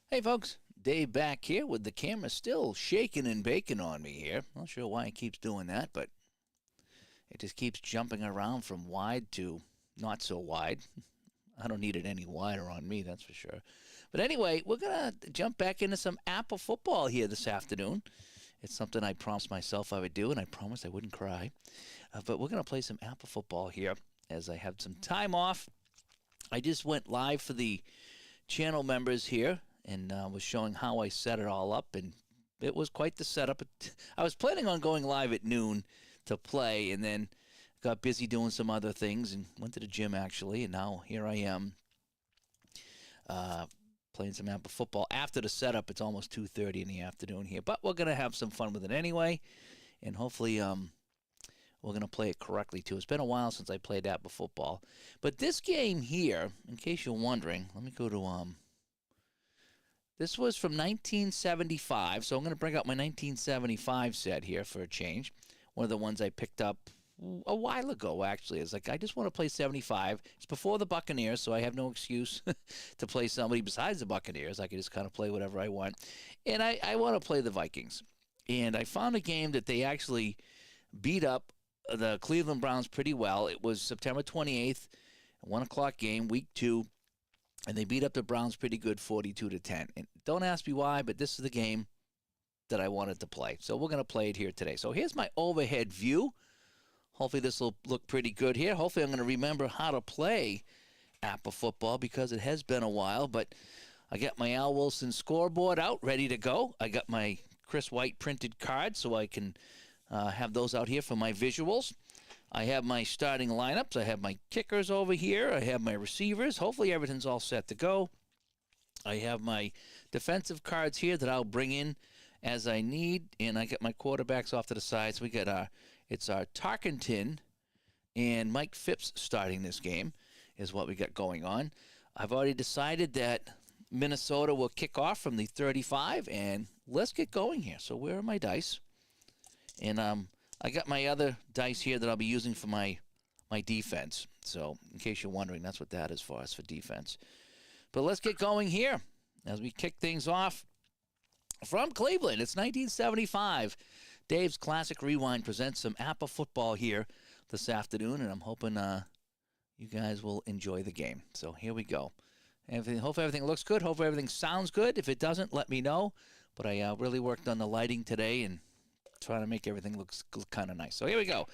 Hey folks, Dave back here with the camera still shaking and baking on me here. Not sure why it keeps doing that, but it just keeps jumping around from wide to not so wide. I don't need it any wider on me, that's for sure. But anyway, we're going to jump back into some APBA football here this afternoon. It's something I promised myself I would do, and I promised I wouldn't cry. But we're going to play some APBA football here as I have some time off. I just went live for the channel members here and was showing how I set it all up, and it was quite the setup. I was planning on going live at noon to play, and then got busy doing some other things and went to the gym, actually, and now here I am playing some APBA football. After the setup, it's almost 2:30 in the afternoon here, but we're going to have some fun with it anyway, and hopefully we're going to play it correctly, too. It's been a while since I played APBA football. But this game here, in case you're wondering, let me go to this was from 1975, so I'm going to bring out my 1975 set here for a change. One of the ones I picked up a while ago, actually. It's like, I just want to play 75. It's before the Buccaneers, so I have no excuse to play somebody besides the Buccaneers. I can just kind of play whatever I want. And I want to play the Vikings. And I found a game that they actually beat up the Cleveland Browns pretty well. It was September 28th, a 1 o'clock game, week 2. And they beat up the Browns pretty good, 42-10. And don't ask me why, but this is the game that I wanted to play. So we're going to play it here today. So here's my overhead view. Hopefully this will look pretty good here. Hopefully I'm going to remember how to play APBA football because it has been a while. But I got my Al Wilson scoreboard out, ready to go. I got my Chris White printed cards so I can have those out here for my visuals. I have my starting lineups. I have my kickers over here. I have my receivers. Hopefully everything's all set to go. I have my defensive cards here that I'll bring in as I need, and I got my quarterbacks off to the side. So we got it's our Tarkenton and Mike Phipps starting this game is what we got going on. I've already decided that Minnesota will kick off from the 35, and let's get going here. So where are my dice? And I got my other dice here that I'll be using for my defense. So in case you're wondering, that's what that is for us, for defense. But let's get going here as we kick things off from Cleveland. It's 1975. Dave's Classic Rewind presents some APBA football here this afternoon, and I'm hoping you guys will enjoy the game. So here we go. Hope everything looks good. Hope everything sounds good. If it doesn't, let me know. But I really worked on the lighting today and trying to make everything look kind of nice. So here we go.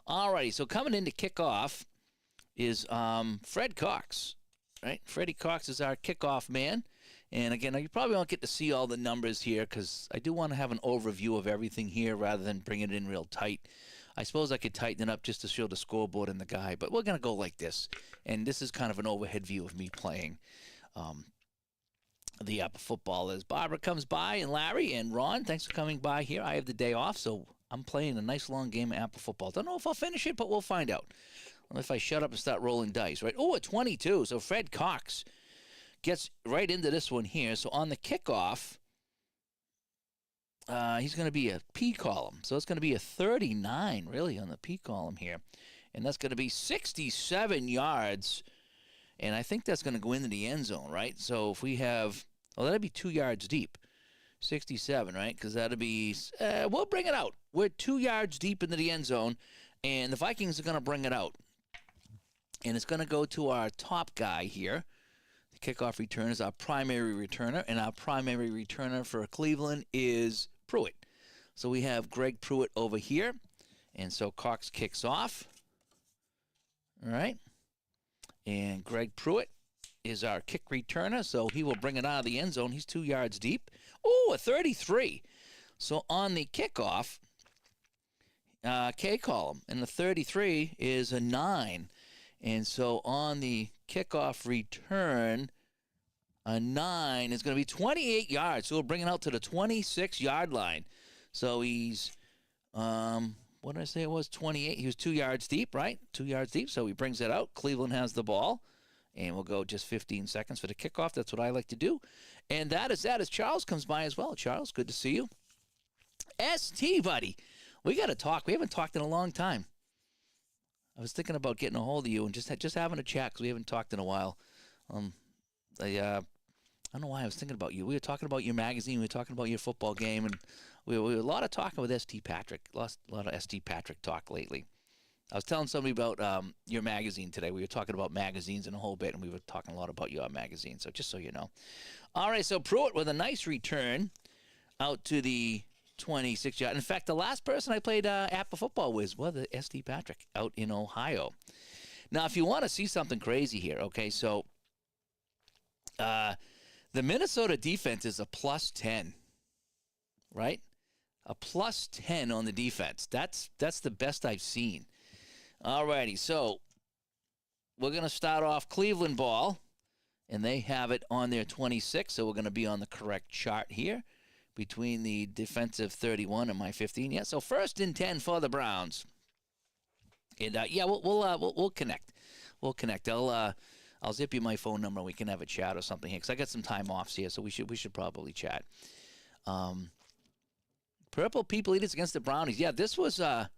Alrighty, so coming in to kick off is Fred Cox. Right? Freddie Cox is our kickoff man. And again, you probably won't get to see all the numbers here because I do want to have an overview of everything here rather than bring it in real tight. I suppose I could tighten it up just to show the scoreboard and the guy, but we're going to go like this. And this is kind of an overhead view of me playing the APBA football. As Barbara comes by, and Larry and Ron, thanks for coming by here. I have the day off, so I'm playing a nice long game of APBA football. Don't know if I'll finish it, but we'll find out. If I shut up and start rolling dice, right? Oh, a 22. So Fred Cox gets right into this one here. So on the kickoff, he's going to be a P column. So it's going to be a 39, really, on the P column here. And that's going to be 67 yards. And I think that's going to go into the end zone, right? So if we have, well, that'd be 2 yards deep. 67, right? Because that'll be, we'll bring it out. We're 2 yards deep into the end zone, and the Vikings are going to bring it out. And it's going to go to our top guy here. The kickoff return is our primary returner, and our primary returner for Cleveland is Pruitt. So we have Greg Pruitt over here, and so Cox kicks off. All right. And Greg Pruitt is our kick returner, so he will bring it out of the end zone. He's 2 yards deep. Oh, a 33. So on the kickoff, K column, and the 33 is a 9. And so on the kickoff return, a 9 is going to be 28 yards. So we'll bring it out to the 26-yard line. So he's, what did I say it was? 28. He was 2 yards deep, right? 2 yards deep. So he brings it out. Cleveland has the ball. And we'll go just 15 seconds for the kickoff. That's what I like to do. And that is as Charles comes by as well. Charles, good to see you. ST, buddy. We got to talk. We haven't talked in a long time. I was thinking about getting a hold of you and just having a chat because we haven't talked in a while. I I don't know why I was thinking about you. We were talking about your magazine. We were talking about your football game, and we were a lot of talking with St. Patrick. A lot of St. Patrick talk lately. I was telling somebody about your magazine today. We were talking about magazines in a whole bit, and we were talking a lot about your magazine. So just so you know. All right, so Pruitt with a nice return out to the 26-yard. In fact, the last person I played APBA football with was the St. Patrick out in Ohio. Now, if you want to see something crazy here, okay, so the Minnesota defense is a plus 10, right? A plus 10 on the defense. That's the best I've seen. All righty, so we're going to start off Cleveland ball, and they have it on their 26, so we're going to be on the correct chart here between the defensive 31 and my 15. Yeah, so 1st and 10 for the Browns. And yeah, we'll connect. We'll connect. I'll zip you my phone number. We can have a chat or something here because I got some time offs here, so we should probably chat. Purple People Eaters against the Brownies. Yeah, this was a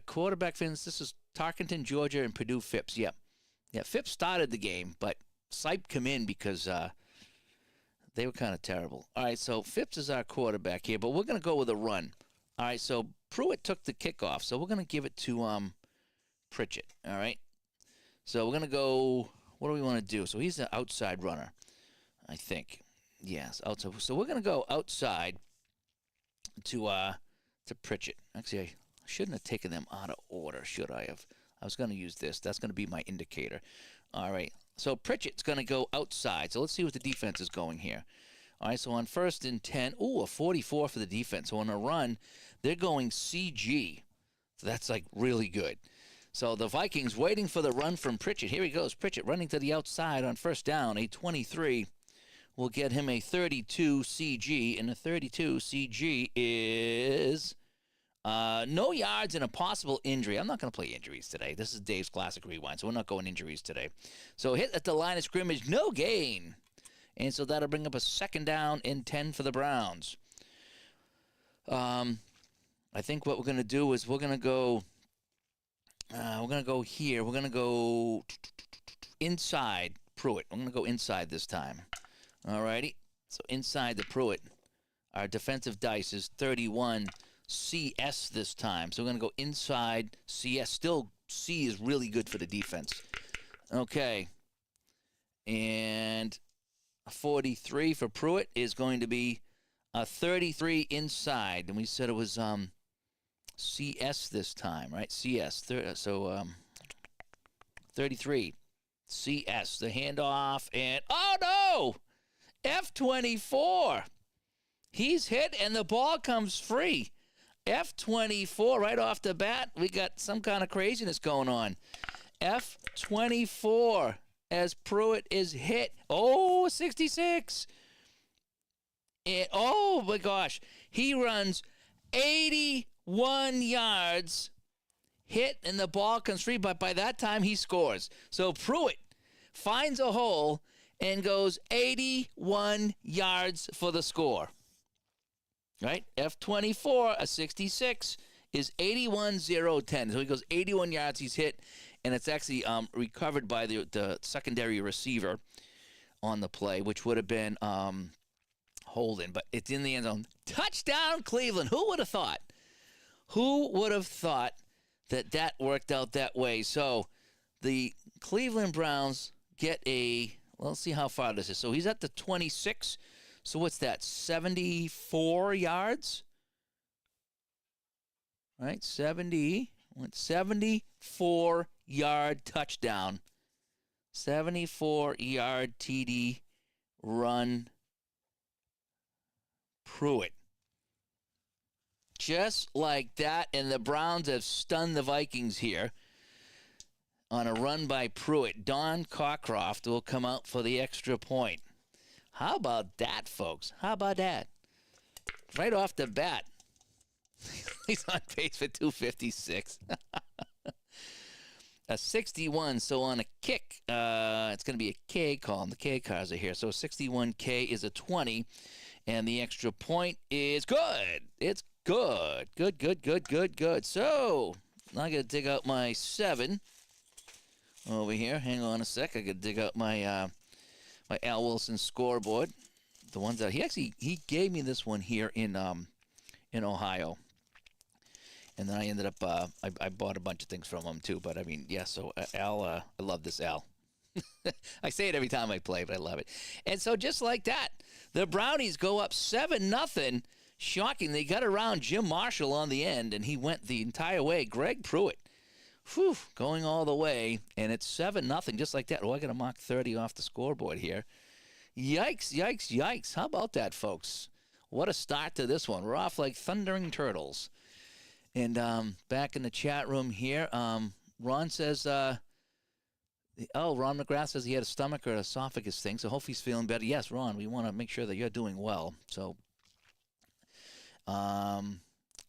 quarterback finish. This is Tarkenton, Georgia, and Purdue Phipps. Yeah, Phipps started the game, but Sipe come in because they were kind of terrible. All right, so Phipps is our quarterback here, but we're going to go with a run. All right, so Pruitt took the kickoff, so we're going to give it to Pritchett. All right, so we're going to go. What do we want to do? So he's an outside runner, I think. Yes, outside. So we're going to go outside to Pritchett. Actually, I shouldn't have taken them out of order, should I have? I was going to use this. That's going to be my indicator. All right. So Pritchett's going to go outside. So let's see what the defense is going here. All right, so on 1st and 10, a 44 for the defense. So on a run, they're going CG. So that's, like, really good. So the Vikings waiting for the run from Pritchett. Here he goes. Pritchett running to the outside on 1st down. A 23 will get him a 32 CG. And the 32 CG is no yards and a possible injury. I'm not going to play injuries today. This is Dave's Classic Rewind, so we're not going injuries today. So hit at the line of scrimmage, no gain. And so that'll bring up a 2nd down and 10 for the Browns. I think what we're going to do is we're going to go here. We're going to go inside Pruitt. I'm going to go inside this time. All righty. So inside the Pruitt, our defensive dice is 31 CS this time. So we're going to go inside CS. Still, C is really good for the defense. Okay. And 43 for Pruitt is going to be a 33 inside. And we said it was CS this time, right? CS. So 33. CS. The handoff. And, oh, no! F24. He's hit, and the ball comes free. F24 right off the bat. We got some kind of craziness going on. F24 as Pruitt is hit. Oh, 66. And, oh, my gosh. He runs 81 yards, hit, and the ball comes free. But by that time, he scores. So Pruitt finds a hole and goes 81 yards for the score. Right? F24, a 66, is 81-0-10. So he goes 81 yards, he's hit, and it's actually recovered by the secondary receiver on the play, which would have been Holden. But it's in the end zone. Touchdown, Cleveland. Who would have thought? Who would have thought that worked out that way? So the Cleveland Browns get well, let's see how far this is. So he's at the 26. So what's that, 74 yards? Right, 74-yard touchdown. 74-yard TD run. Pruitt. Just like that, and the Browns have stunned the Vikings here on a run by Pruitt. Don Cockcroft will come out for the extra point. How about that, folks? How about that? Right off the bat. He's on pace for 256. A 61, so on a kick, it's going to be a K call, and the K cars are here. So 61K is a 20, and the extra point is good. It's good. Good. So now I got to dig out my 7 over here. Hang on a sec. I got to dig out my my Al Wilson scoreboard. The ones that he gave me this one here in Ohio. And then I ended up, I bought a bunch of things from him too. But I mean, yeah, so Al, I love this Al. I say it every time I play, but I love it. And so just like that, the Brownies go up 7-0. Shocking. They got around Jim Marshall on the end, and he went the entire way. Greg Pruitt, going all the way, and it's 7-0, just like that. Oh, I got to mark 30 off the scoreboard here. Yikes, yikes, yikes. How about that, folks? What a start to this one. We're off like thundering turtles. And back in the chat room here, Ron says, Ron McGrath says he had a stomach or esophagus thing, so hopefully he's feeling better. Yes, Ron, we want to make sure that you're doing well. So,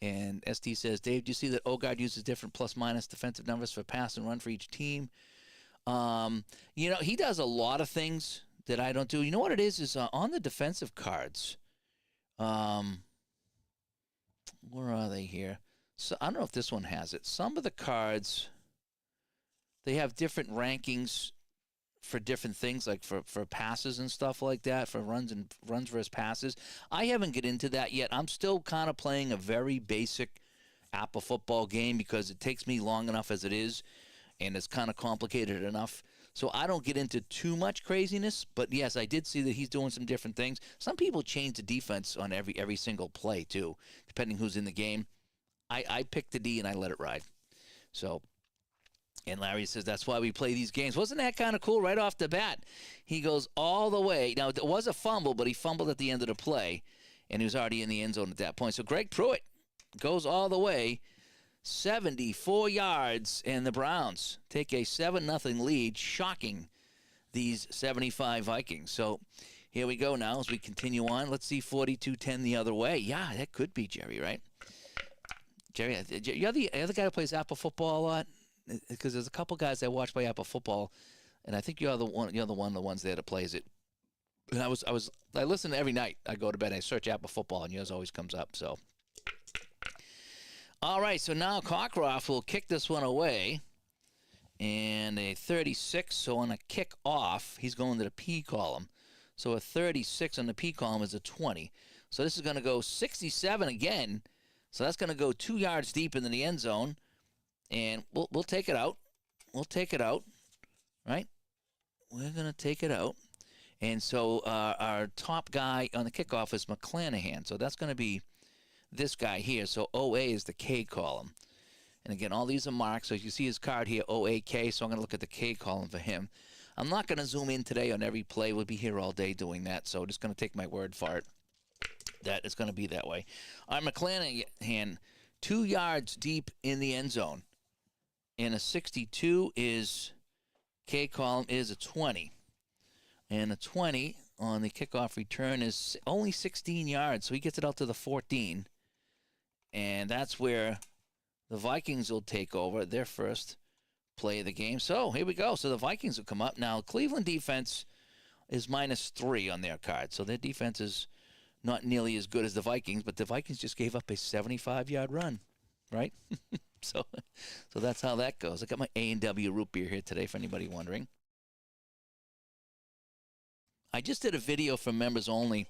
and ST says, Dave, do you see that Ogard uses different plus-minus defensive numbers for pass and run for each team? He does a lot of things that I don't do. You know what it is on the defensive cards. Where are they here? So I don't know if this one has it. Some of the cards, they have different rankings for different things, like for passes and stuff like that, for runs versus passes. I haven't get into that yet. I'm still kind of playing a very basic APBA football game because it takes me long enough as it is, and it's kind of complicated enough. So I don't get into too much craziness. But yes, I did see that he's doing some different things. Some people change the defense on every single play too, depending who's in the game. I picked the D and I let it ride. So, and Larry says, that's why we play these games. Wasn't that kind of cool right off the bat? He goes all the way. Now, it was a fumble, but he fumbled at the end of the play, and he was already in the end zone at that point. So Greg Pruitt goes all the way, 74 yards, and the Browns take a 7-0 lead, shocking these 75 Vikings. So here we go now as we continue on. Let's see 42-10 the other way. Yeah, that could be Jerry, right? Jerry, you're the other guy who plays APBA football a lot, because there's a couple guys that watch play APBA football, and I think you're the one of the ones there that plays it. And I listen every night. I go to bed, I search APBA football, and yours always comes up. So, all right. So now Cockcroft will kick this one away, and a 36. So on a kick off, he's going to the P column. So a 36 on the P column is a 20. So this is going to go 67 again. So that's going to go 2 yards deep into the end zone, and we'll take it out. We'll take it out, right? We're going to take it out. And so our top guy on the kickoff is McClanahan. So that's going to be this guy here. So OA is the K column. And again, all these are marked. So you see his card here, OAK. So I'm going to look at the K column for him. I'm not going to zoom in today on every play. We'll be here all day doing that. So just going to take my word for it that it's going to be that way. Our McClanahan, 2 yards deep in the end zone. And a 62 is, K column is a 20. And a 20 on the kickoff return is only 16 yards. So he gets it out to the 14. And that's where the Vikings will take over their first play of the game. So here we go. So the Vikings will come up. Now, Cleveland defense is -3 on their card. So their defense is not nearly as good as the Vikings, but the Vikings just gave up a 75-yard run, right? so that's how that goes. I got my A&W root beer here today for anybody wondering. I just did a video for members only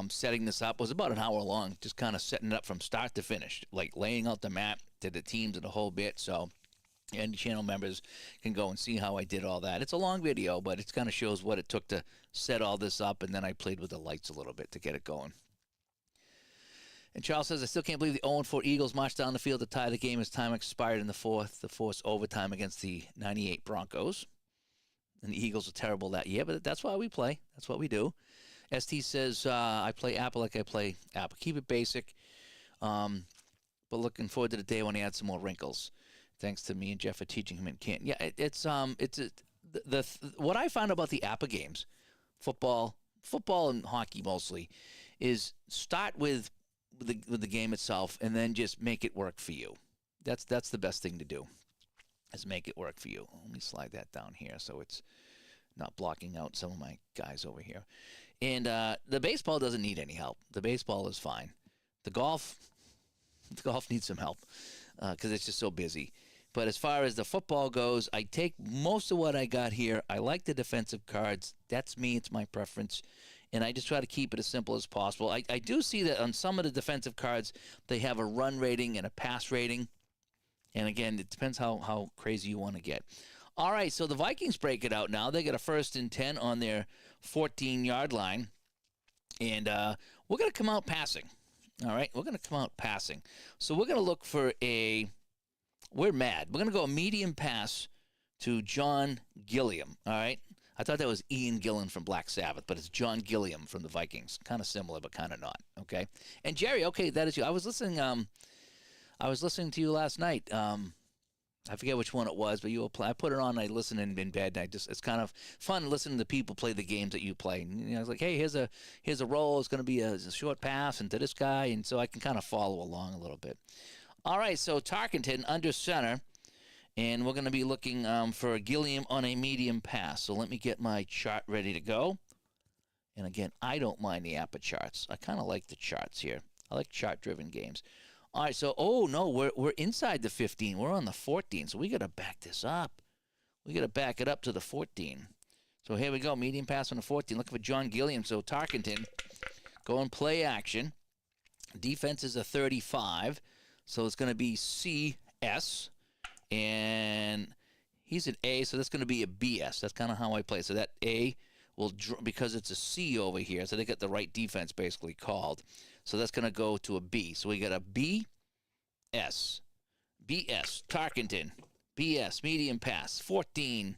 setting this up. It was about an hour long, just kind of setting it up from start to finish, like laying out the map to the teams and the whole bit. So and channel members can go and see how I did all that. It's a long video, but it kind of shows what it took to set all this up, and then I played with the lights a little bit to get it going. And Charles says, I still can't believe the 0-4 Eagles marched down the field to tie the game as time expired in the fourth, the forced overtime against the 98 Broncos. And the Eagles were terrible that year, but that's why we play. That's what we do. ST says, I play APBA like I play APBA. Keep it basic, but looking forward to the day when he adds some more wrinkles. Thanks to me and Jeff for teaching him in Canton. Yeah, what I found about the APBA games, football and hockey mostly, is start with the game itself and then just make it work for you. That's the best thing to do, is make it work for you. Let me slide that down here so it's not blocking out some of my guys over here. And the baseball doesn't need any help. The baseball is fine. The golf needs some help because it's just so busy. But as far as the football goes, I take most of what I got here. I like the defensive cards. That's me. It's my preference. And I just try to keep it as simple as possible. I do see that on some of the defensive cards, they have a run rating and a pass rating. And again, it depends how crazy you want to get. All right, so the Vikings break it out now. They get a 1st and 10 on their 14-yard line. And we're going to come out passing. All right, we're going to come out passing. So we're going to look for we're mad. We're going to go a medium pass to John Gilliam. All right. I thought that was Ian Gillan from Black Sabbath, but it's John Gilliam from the Vikings. Kind of similar, but kind of not. Okay. And Jerry, okay, that is you. I was listening to you last night. I forget which one it was, but I put it on. I listened in bed. And it's kind of fun listening to people play the games that you play. And, I was like, hey, here's a roll. It's going to be a short pass and to this guy, and so I can kind of follow along a little bit. All right, so Tarkenton under center, and we're going to be looking for Gilliam on a medium pass. So let me get my chart ready to go. And again, I don't mind the APBA charts. I kind of like the charts here. I like chart-driven games. All right, so, oh, no, we're inside the 15. We're on the 14, so we got to back this up. We got to back it up to the 14. So here we go, medium pass on the 14. Looking for John Gilliam. So Tarkenton, go and play action. Defense is a 35. So it's going to be CS, and he's an A, so that's going to be a BS. That's kind of how I play. So that A will, because it's a C over here, so they got the right defense basically called. So that's going to go to a B. So we got a BS, Tarkenton, BS, medium pass. 14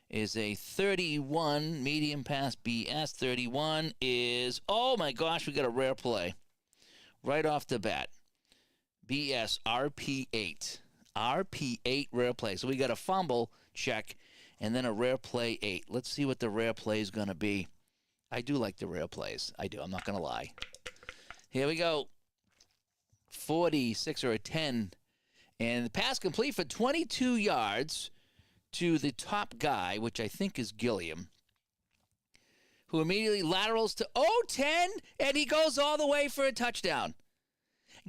is a 31, medium pass, BS. 31 is, oh my gosh, we got a rare play right off the bat. BS RP8. RP8 rare play. So we got a fumble check and then a rare play 8. Let's see what the rare play is going to be. I do like the rare plays. I do. I'm not going to lie. Here we go. 46 or a 10. And the pass complete for 22 yards to the top guy, which I think is Gilliam, who immediately laterals to 10, and he goes all the way for a touchdown.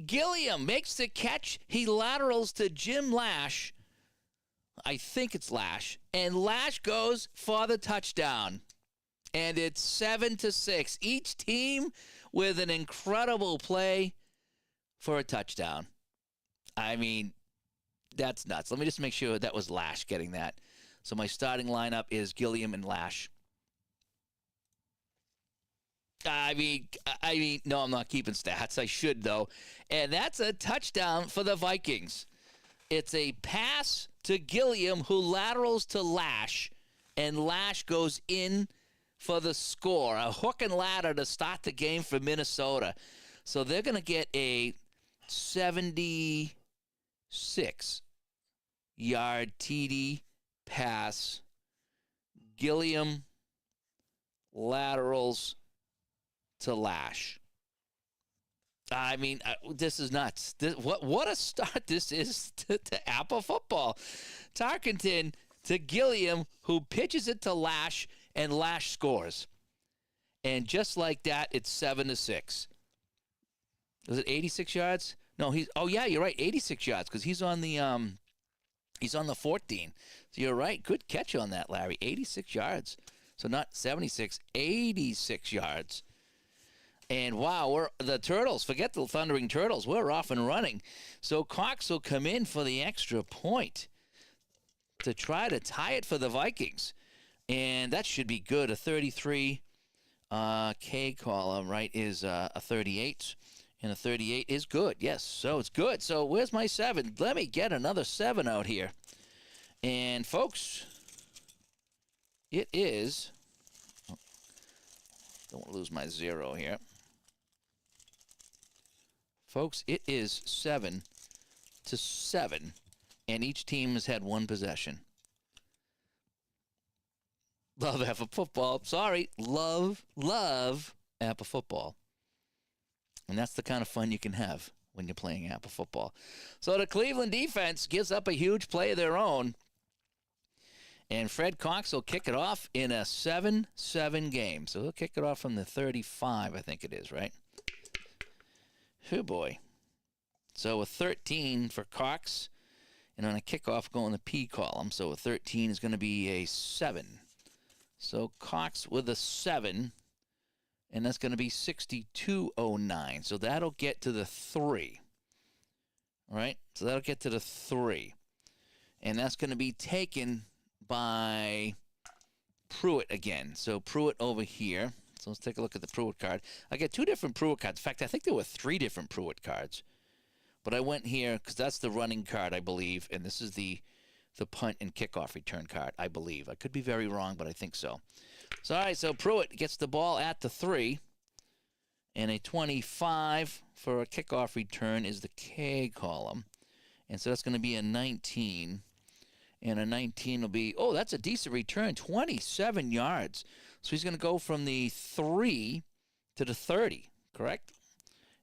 Gilliam makes the catch. He laterals to Jim Lash. I think it's Lash. And Lash goes for the touchdown. And it's 7-6. Each team with an incredible play for a touchdown. I mean, that's nuts. Let me just make sure that was Lash getting that. So my starting lineup is Gilliam and Lash. I mean, no, I'm not keeping stats. I should, though. And that's a touchdown for the Vikings. It's a pass to Gilliam, who laterals to Lash, and Lash goes in for the score. A hook and ladder to start the game for Minnesota. So they're going to get a 76-yard TD pass. Gilliam laterals to Lash. I mean, this is nuts. What a start this is to APBA football. Tarkenton to Gilliam, who pitches it to Lash, and Lash scores. And just like that, it's 7-6. Was it 86 yards? No, yeah, you're right, 86 yards, because he's on the 14. So you're right. Good catch on that, Larry. 86 yards. So not 76, 86 yards. And wow, we're the Turtles. Forget the Thundering Turtles. We're off and running. So Cox will come in for the extra point to try to tie it for the Vikings. And that should be good. A 33 K column, right, is a 38. And a 38 is good. Yes, so it's good. So where's my 7? Let me get another 7 out here. And, folks, it is, don't want to lose my 0 here. Folks, it is 7-7, and each team has had one possession. Love APBA football. Sorry, love APBA football. And that's the kind of fun you can have when you're playing APBA football. So the Cleveland defense gives up a huge play of their own. And Fred Cox will kick it off in a 7-7 game. So he'll kick it off from the 35, I think it is, right? Oh, boy. So a 13 for Cox. And on a kickoff, go in the P column. So a 13 is going to be a 7. So Cox with a 7. And that's going to be 6209. So that'll get to the 3. All right? So that'll get to the 3. And that's going to be taken by Pruitt again. So Pruitt over here. So let's take a look at the Pruitt card. I get 2 different Pruitt cards. In fact, I think there were 3 different Pruitt cards. But I went here because that's the running card, I believe. And this is the punt and kickoff return card, I believe. I could be very wrong, but I think so. So, all right, so Pruitt gets the ball at the 3. And a 25 for a kickoff return is the K column. And so that's going to be a 19. And a 19 will be, oh, that's a decent return, 27 yards. So he's going to go from the 3 to the 30, correct?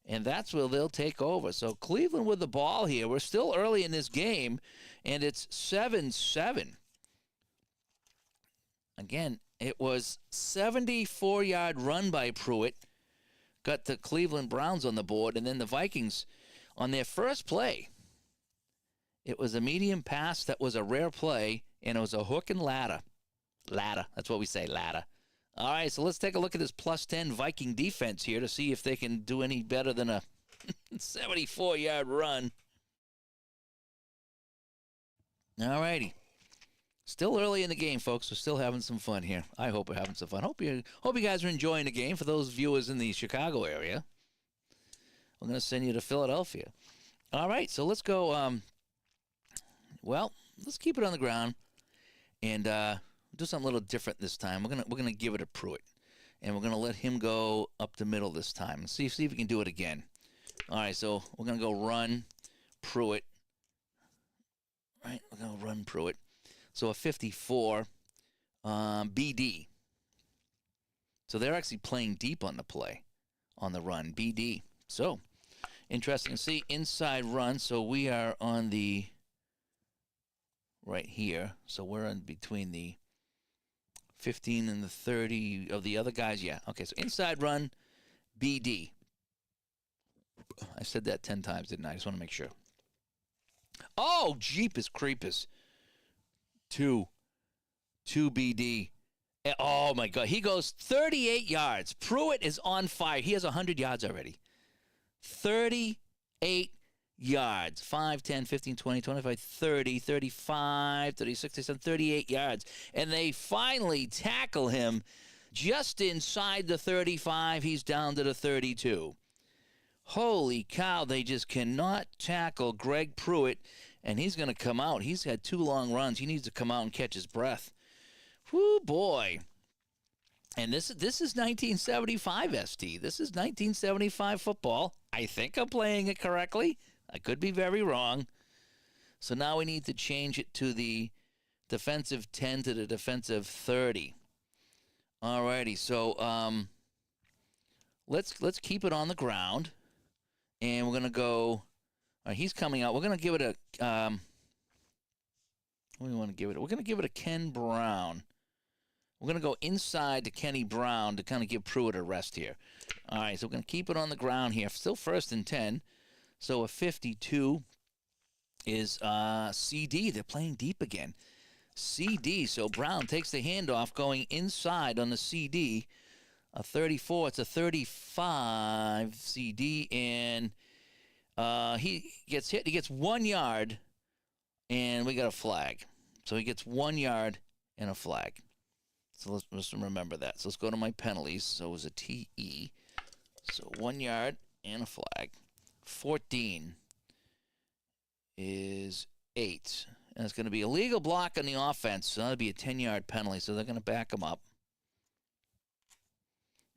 And that's where they'll take over. So Cleveland with the ball here. We're still early in this game, and it's 7-7. Again, it was 74-yard run by Pruitt. Got the Cleveland Browns on the board, and then the Vikings on their first play. It was a medium pass that was a rare play, and it was a hook and ladder. Ladder. That's what we say, ladder. All right, so let's take a look at this plus 10 Viking defense here to see if they can do any better than a 74-yard run. All righty. Still early in the game, folks. We're still having some fun here. I hope we're having some fun. Hope you guys are enjoying the game. For those viewers in the Chicago area, we're going to send you to Philadelphia. All right, so let's go. Well, let's keep it on the ground and do something a little different this time. We're gonna give it to Pruitt, and we're gonna let him go up the middle this time. See if we can do it again. All right, so we're gonna go run Pruitt. All right, we're gonna run Pruitt. So a 54 BD. So they're actually playing deep on the play, on the run BD. So interesting to see inside run. So we are on the right here. So we're in between the 15 and the 30 of the other guys. Yeah. Okay. So inside run, BD. I said that 10 times, didn't I? I just want to make sure. Oh, Jeepers Creepers. 2 BD. Oh, my God. He goes 38 yards. Pruitt is on fire. He has 100 yards already. 38 yards. 5, 10, 15, 20, 25, 30, 35, 36, 37, 38 yards. And they finally tackle him just inside the 35. He's down to the 32. Holy cow, they just cannot tackle Greg Pruitt, and he's going to come out. He's had 2 long runs. He needs to come out and catch his breath. Whoo, boy. And this is 1975 ST. This is 1975 football. I think I'm playing it correctly. I could be very wrong. So now we need to change it to the defensive 10 to the defensive 30. All righty. So let's keep it on the ground. And we're going to go, he's coming out. We're going to give it a, what do we want to give it? We're going to give it a Ken Brown. We're going to go inside to Kenny Brown to kind of give Pruitt a rest here. All right, so we're going to keep it on the ground here. Still 1st and 10. So a 52 is CD. They're playing deep again. CD. So Brown takes the handoff going inside on the CD. A 34, it's a 35 CD, and he gets hit. He gets 1 yard, and we got a flag. So he gets 1 yard and a flag. So let's remember that. So let's go to my penalties. So it was a TE. So 1 yard and a flag. 14 is 8. And it's going to be a legal block on the offense. So that'll be a 10-yard penalty. So they're going to back him up.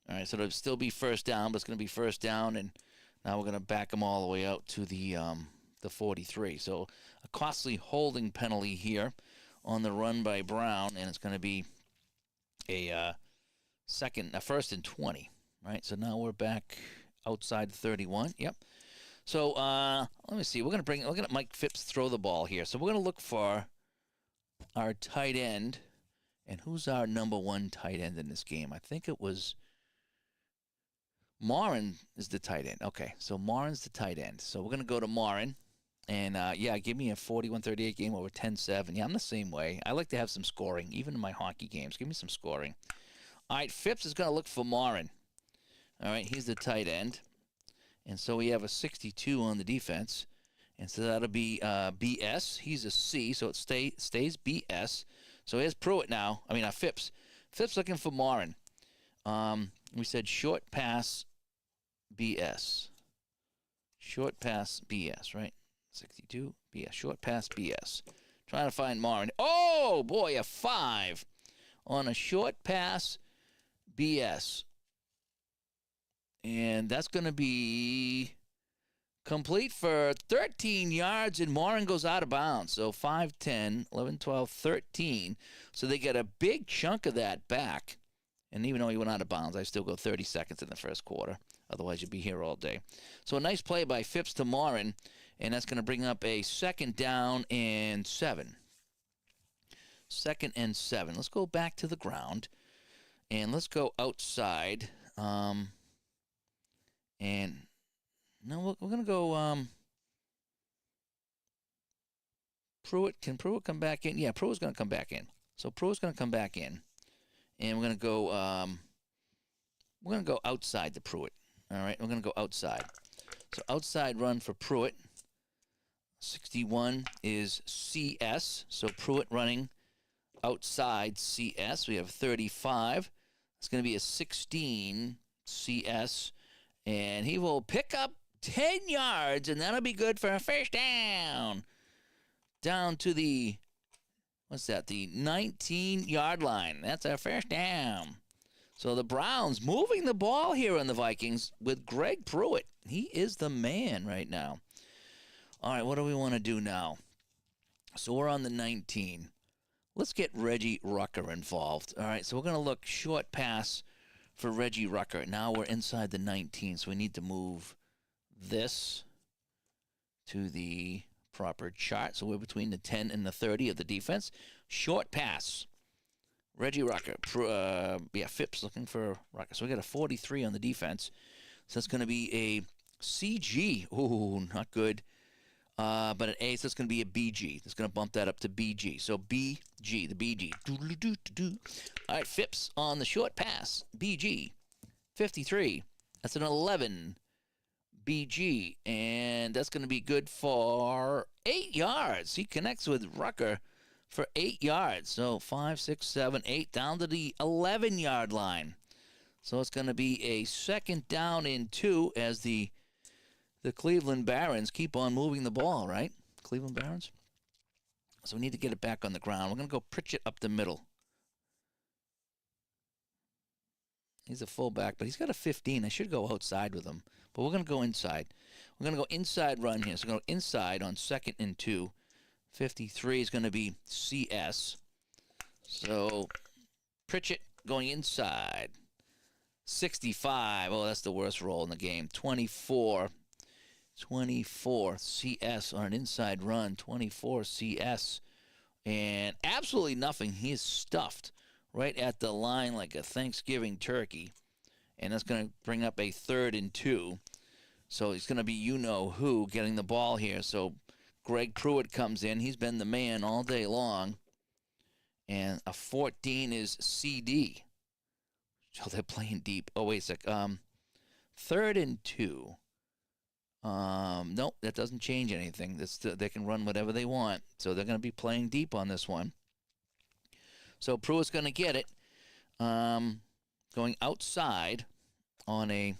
All right, so it'll still be 1st down, but it's going to be 1st down, and now we're going to back them all the way out to the 43. So a costly holding penalty here on the run by Brown, and it's going to be a 1st and 20. Right, so now we're back outside the 31. Yep. So let me see. We're going to let Mike Phipps throw the ball here. So we're going to look for our tight end, and who's our number 1 tight end in this game? I think it was. Morin is the tight end. Okay, so Morin's the tight end. So we're going to go to Morin. And, yeah, give me a 41-38 game over 10-7. Yeah, I'm the same way. I like to have some scoring, even in my hockey games. Give me some scoring. All right, Phipps is going to look for Morin. All right, he's the tight end. And so we have a 62 on the defense. And so that'll be BS. He's a C, so it stays BS. So here's Pruitt now. I mean, Phipps. Phipps looking for Morin. We said short pass BS. Short pass BS, right? 62 BS. Short pass BS. Trying to find Morin. Oh, boy, a 5 on a short pass BS. And that's going to be complete for 13 yards, and Morin goes out of bounds. So 5, 10, 11, 12, 13. So they get a big chunk of that back. And even though he went out of bounds, I still go 30 seconds in the first quarter. Otherwise, you'd be here all day. So a nice play by Phipps to Morin, and that's going to bring up a 2nd down and 7. 2nd and 7. Let's go back to the ground, and let's go outside. And no, we're going to go Pruitt. Can Pruitt come back in? Yeah, Pruitt's going to come back in. So Pruitt's going to come back in. And we're going to go outside the Pruitt. All right, we're going to go outside. So outside run for Pruitt. 61 is CS. So Pruitt running outside CS. We have 35. It's going to be a 16 CS. And he will pick up 10 yards, and that'll be good for a first down. Down to the, what's that, the 19-yard line. That's our first down. So the Browns moving the ball here on the Vikings with Greg Pruitt. He is the man right now. All right, what do we want to do now? So we're on the 19. Let's get Reggie Rucker involved. All right, so we're going to look short pass for Reggie Rucker. Now we're inside the 19, so we need to move this to the proper chart. So we're between the 10 and the 30 of the defense. Short pass. Reggie Rucker. Phipps looking for Rucker. So we got a 43 on the defense. So that's going to be a CG. Ooh, not good. But an A, so it's going to be a BG. It's going to bump that up to BG. So BG, the BG. All right, Phipps on the short pass. BG, 53. That's an 11. BG, and that's going to be good for 8 yards. He connects with Rucker for 8 yards. So 5, 6, 7, 8, down to the 11-yard line. So it's going to be a 2nd down and 2 as the Cleveland Barons keep on moving the ball, right? Cleveland Barons. So we need to get it back on the ground. We're going to go Pritchett up the middle. He's a fullback, but he's got a 15. I should go outside with him, but we're going to go inside. We're going to go inside run here. So we're going to go inside on 2nd and 2. 53 is going to be CS. So Pritchett going inside. 65. Oh, that's the worst roll in the game. 24 CS on an inside run. 24 CS. And absolutely nothing. He is stuffed right at the line like a Thanksgiving turkey. And that's going to bring up a 3rd and 2. So he's going to be you-know-who getting the ball here. So Greg Pruitt comes in. He's been the man all day long. And a 14 is CD. So they're playing deep. Oh, wait a sec. 3rd and 2. Nope, that doesn't change anything. They can run whatever they want. So they're going to be playing deep on this one. So Pruitt's going to get it. Going outside on a,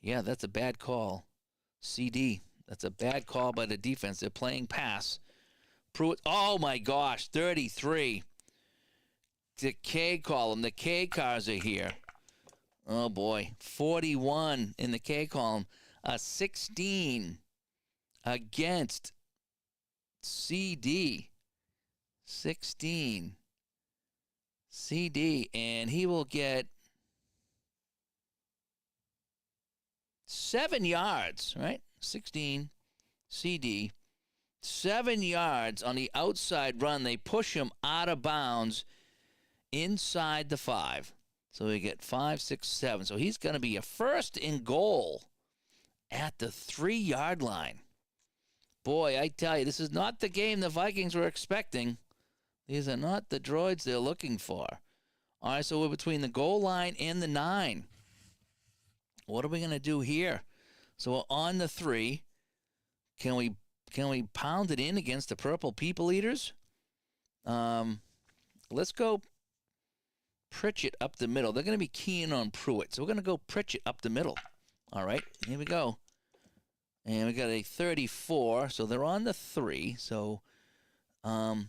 yeah, that's a bad call. CD. That's a bad call by the defense. They're playing pass. Pruitt, oh my gosh, 33. The K column. The K cars are here. Oh boy, 41 in the K column. 16 against CD. 16. CD. And he will get 7 yards, right? 16. CD. 7 yards on the outside run. They push him out of bounds inside the 5. So we get 5, 6, 7. So he's going to be a 1st and goal at the 3-yard line. Boy, I tell you, this is not the game the Vikings were expecting. These are not the droids they're looking for. All right, so we're between the goal line and the 9. What are we going to do here? So we're on the 3. Can we pound it in against the Purple People Eaters? Let's go Pritchett up the middle. They're going to be keying on Pruitt. So we're going to go Pritchett up the middle. All right, here we go. And we got a 34, so they're on the 3. So 30.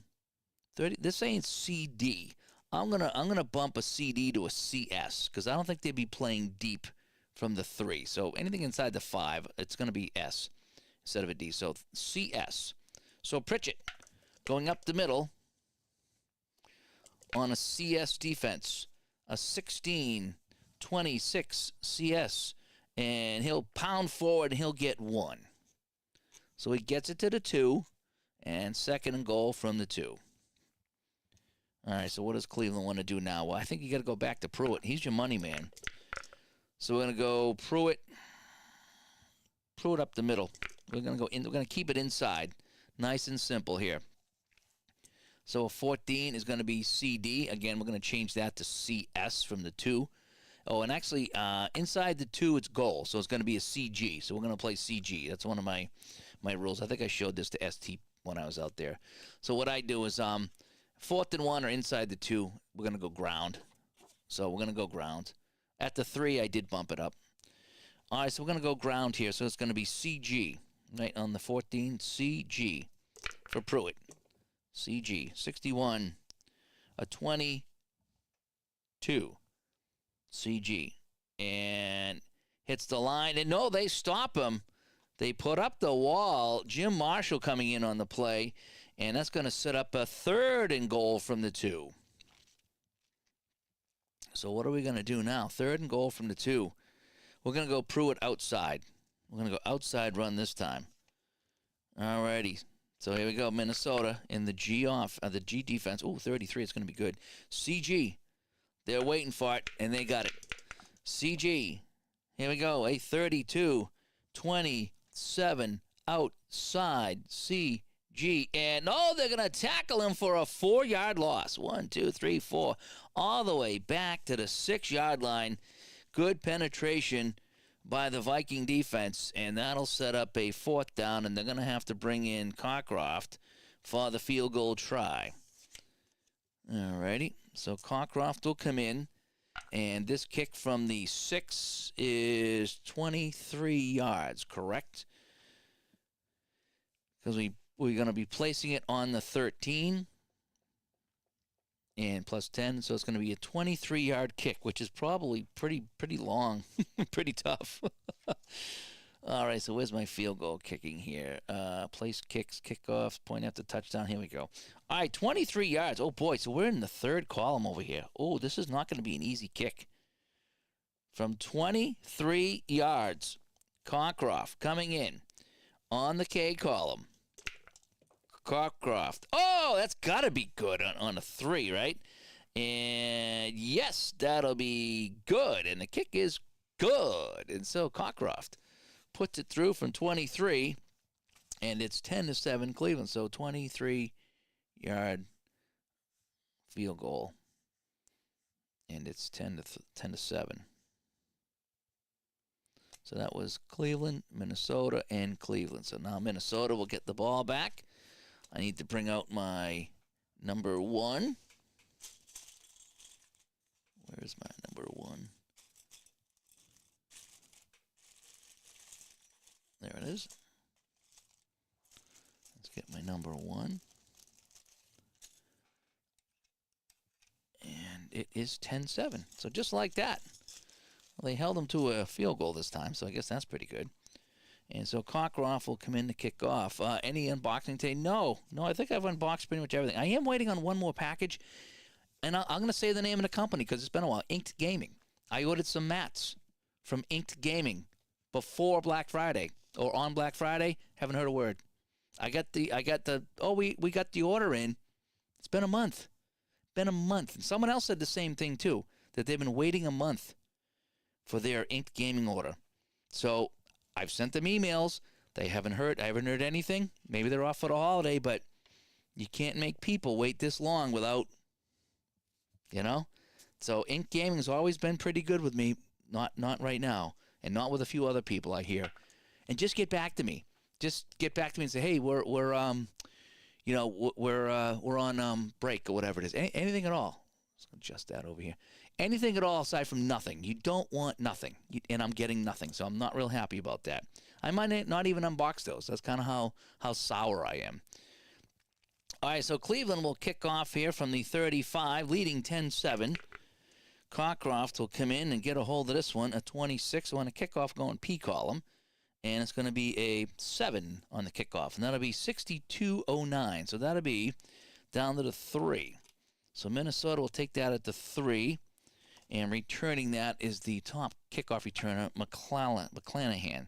This ain't CD. I'm gonna bump a CD to a CS because I don't think they'd be playing deep from the 3. So anything inside the 5, it's gonna be S instead of a D. So CS. So Pritchett going up the middle on a CS defense, a 16-26 CS. And he'll pound forward and he'll get 1. So he gets it to the 2, and 2nd and goal from the 2. All right, so what does Cleveland want to do now? Well, I think you got to go back to Pruitt. He's your money man. So we're going to go Pruitt up the middle. We're going to go in. We're going to keep it inside. Nice and simple here. So a 14 is going to be CD. Again, we're going to change that to CS from the 2. Oh, and actually, inside the 2, it's goal, so it's going to be a CG. So we're going to play CG. That's one of my rules. I think I showed this to ST when I was out there. So what I do is 4th and 1 or inside the 2, we're going to go ground. So we're going to go ground. At the 3, I did bump it up. All right, so we're going to go ground here. So it's going to be CG, right, on the 14, CG for Pruitt. CG, 61, a 22. CG, and hits the line, and no, they stop him. They put up the wall. Jim Marshall coming in on the play, and that's going to set up a 3rd and goal from the 2. So what are we going to do now? 3rd and goal from the 2. We're going to go Pruitt outside. We're going to go outside run this time. All righty. So here we go, Minnesota in the G defense. Ooh, 33. It's going to be good. CG. They're waiting for it, and they got it. CG. Here we go. A 32, 27 outside. CG. And, they're going to tackle him for a 4-yard loss. 1, 2, 3, 4. All the way back to the 6-yard line. Good penetration by the Viking defense, and that'll set up a 4th down, and they're going to have to bring in Cockcroft for the field goal try. All righty. So Cockcroft will come in, and this kick from the 6 is 23 yards, correct? Because we're going to be placing it on the 13 and plus 10, so it's going to be a 23-yard kick, which is probably pretty long, pretty tough. All right, so where's my field goal kicking here? Place kicks, kickoffs, point after touchdown. Here we go. All right, 23 yards. Oh, boy, so we're in the 3rd column over here. Oh, this is not going to be an easy kick. From 23 yards, Cockcroft coming in on the K column. Cockcroft. Oh, that's got to be good on a 3, right? And, yes, that'll be good. And the kick is good. And so Cockcroft puts it through from 23, and it's 10-7 Cleveland. So 23-yard field goal, and it's 10-7. So that was Cleveland, Minnesota, and Cleveland. So now Minnesota will get the ball back. I need to bring out my number 1. Where's my number 1? There it is. Let's get my number 1. And it is 10-7. So just like that. Well, they held them to a field goal this time, so I guess that's pretty good. And so Cockcroft will come in to kick off. Any unboxing today? No, I think I've unboxed pretty much everything. I am waiting on one more package, and I'm going to say the name of the company because it's been a while. Inked Gaming. I ordered some mats from Inked Gaming before Black Friday or on Black Friday. Haven't heard a word. We got the order in. It's been a month. And someone else said the same thing too, that they've been waiting a month for their Inked Gaming order. So I've sent them emails. I haven't heard anything. Maybe they're off for the holiday, but you can't make people wait this long without, So Ink Gaming has always been pretty good with me. Not right now, and not with a few other people I hear. And just get back to me. Just get back to me and say, hey, we're on break or whatever it is. Anything at all. Let's adjust that over here. Anything at all aside from nothing. You don't want nothing, and I'm getting nothing, so I'm not real happy about that. I might not even unbox those. That's kind of how sour I am. All right, so Cleveland will kick off here from the 35, leading 10-7. Cockcroft will come in and get a hold of this one, a 26. So on the kickoff going P column, and it's going to be a 7 on the kickoff, and that'll be 62.09. So that'll be down to the 3. So Minnesota will take that at the 3, and returning that is the top kickoff returner, McClanahan.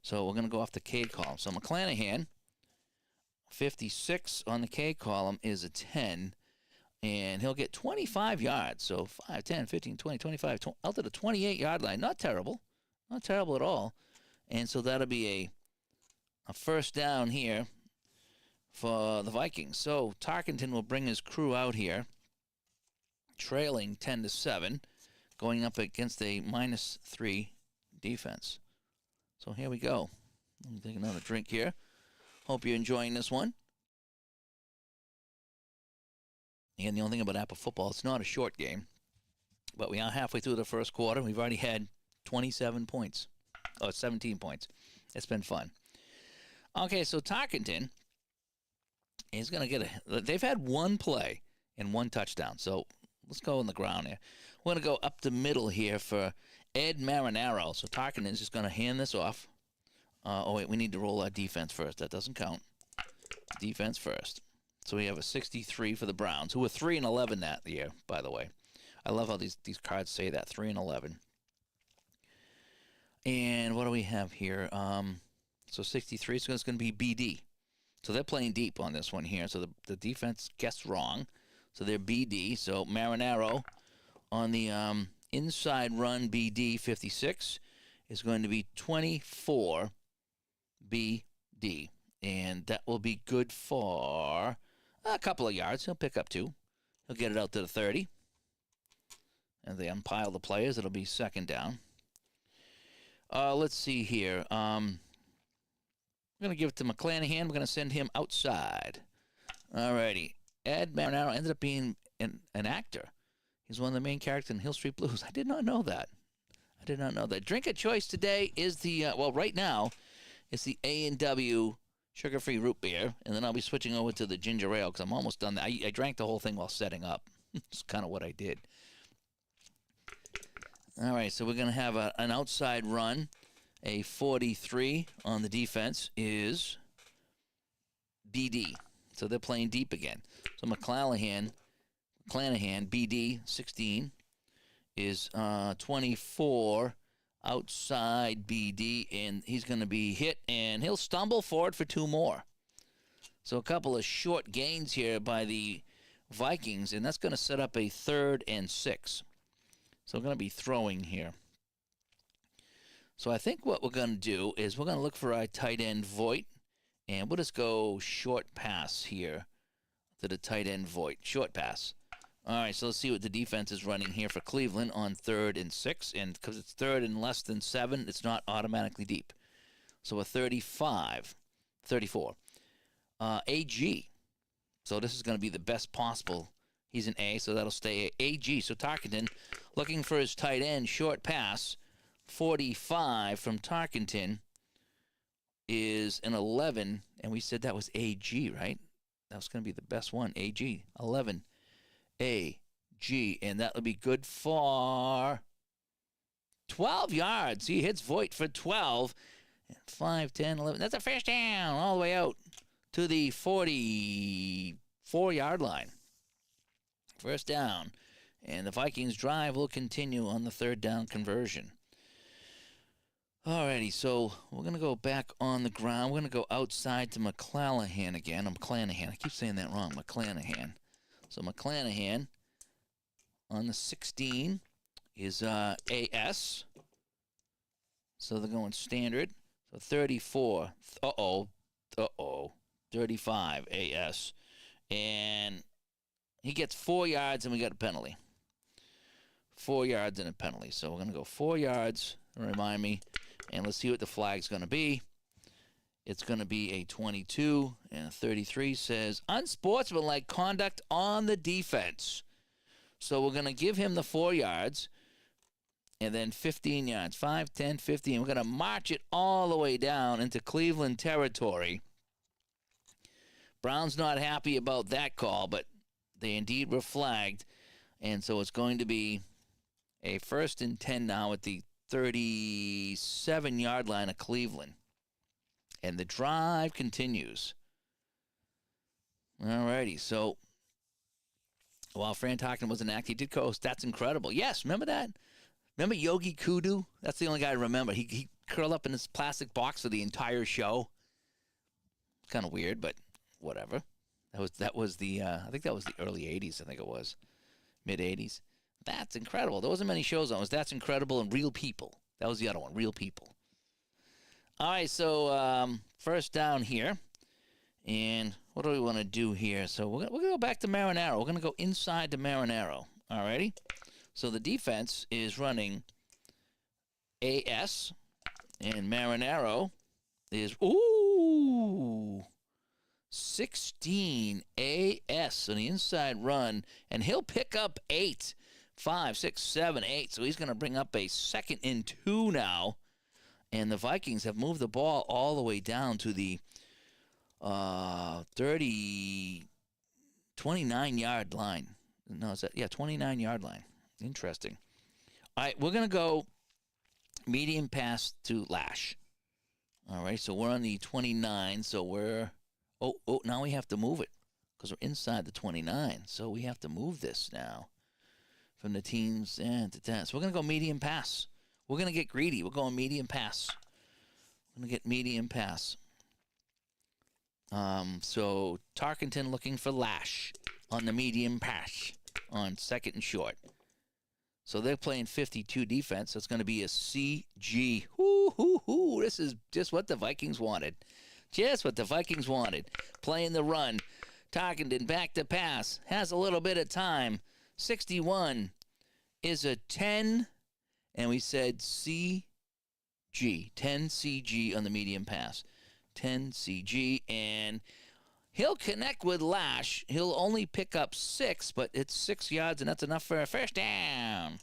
So we're going to go off the K column. So McClanahan, 56 on the K column is a 10. And he'll get 25 yards. So 5, 10, 15, 20, 25, out to the 28-yard line. Not terrible. Not terrible at all. And so that'll be a first down here for the Vikings. So Tarkenton will bring his crew out here, trailing 10-7, going up against a -3 defense. So here we go. Let me take another drink here. Hope you're enjoying this one. And the only thing about APBA football, it's not a short game, but we are halfway through the first quarter. We've already had 27 points, 17 points. It's been fun. Okay, so Tarkenton is going to get they've had one play and one touchdown. So let's go on the ground here. We're going to go up the middle here for Ed Marinaro. So Tarkenton's just going to hand this off. Wait, we need to roll our defense first. That doesn't count. Defense first. So we have a 63 for the Browns, who were 3-11 that year, by the way. I love how these cards say that, 3-11. And what do we have here? So 63, so it's going to be BD. So they're playing deep on this one here. So the defense guessed wrong. So they're BD. So Marinaro on the inside run, BD 56, is going to be 24 BD. And that will be good for a couple of yards. He'll pick up 2. He'll get it out to the 30. And they unpile the players. It'll be second down. Let's see here. I'm going to give it to McClanahan. We're going to send him outside. All righty. Ed Marinaro ended up being an actor. He's one of the main characters in Hill Street Blues. I did not know that. Drink of choice today is the, right now, it's the A&W sugar-free root beer, and then I'll be switching over to the ginger ale because I'm almost done. I drank the whole thing while setting up. It's kind of what I did. All right, so we're going to have an outside run. A 43 on the defense is BD. So they're playing deep again. So McClanahan, BD, 16, is 24 outside BD, and he's going to be hit, and he'll stumble forward for 2 more. So a couple of short gains here by the Vikings, and that's going to set up a 3rd and 6. So we're going to be throwing here. So I think what we're going to do is we're going to look for our tight end Voigt, and we'll just go short pass here to the tight end Voigt. Short pass. All right, so let's see what the defense is running here for Cleveland on 3rd and 6. And because it's 3rd and less than 7, it's not automatically deep. So a 34. AG. So this is going to be the best possible. He's an A, so that'll stay AG. So Tarkenton looking for his tight end, short pass. 45 from Tarkenton is an 11, and we said that was AG, right? That was going to be the best one, AG, 11, AG, and that would be good for 12 yards. He hits Voigt for 12, 5, 10, 11. That's a first down all the way out to the 44-yard line. First down, and the Vikings drive will continue on the 3rd down conversion. Alrighty, so we're going to go back on the ground. We're going to go outside to McClanahan again. McClanahan. I keep saying that wrong. McClanahan. So McClanahan on the 16 is AS. So they're going standard. So 34. Uh-oh. 35 AS. And he gets 4 yards, and we got a penalty. 4 yards and a penalty. So we're going to go 4 yards, remind me, and let's see what the flag's going to be. It's going to be a 22, and a 33 says unsportsmanlike conduct on the defense. So we're going to give him the 4 yards, and then 15 yards, 5, 10, 15. We're going to march it all the way down into Cleveland territory. Brown's not happy about that call, but they indeed were flagged, and so it's going to be a 1st and 10 now at the 37-yard line of Cleveland. And the drive continues. All righty, so while Fran Tarkenton was an act, he did coast. That's incredible. Yes, remember that? Remember Yogi Kudu? That's the only guy I remember. He curled up in his plastic box for the entire show. Kind of weird, but whatever. That was the I think that was the early 80s, I think it was. Mid 80s. That's incredible. There wasn't many shows on. It was That's Incredible and Real People. That was the other one, Real People. All right, so first down here. And what do we want to do here? So we're gonna go back to Marinaro. We're going to go inside to Marinaro. All righty? So the defense is running AS, and Marinaro is, 16 AS on the inside run, and he'll pick up 8. 5, 6, 7, 8. So he's going to bring up a 2nd and 2 now. And the Vikings have moved the ball all the way down to the 29-yard line. No, is that? Yeah, 29-yard line. Interesting. All right, we're going to go medium pass to Lash. All right, so we're on the 29. So we're, now we have to move it because we're inside the 29. So we have to move this now from the teams and to 10. So we're going to go medium pass. We're going to get greedy. We're going medium pass. We're going to get medium pass. So Tarkenton looking for Lash on the medium pass on 2nd and short. So they're playing 52 defense. So it's going to be a CG. This is just what the Vikings wanted. Just what the Vikings wanted. Playing the run. Tarkenton back to pass. Has a little bit of time. 61 is a 10. And we said CG. 10 CG on the medium pass. 10 CG. And he'll connect with Lash. He'll only pick up 6, but it's 6 yards, and that's enough for a first down.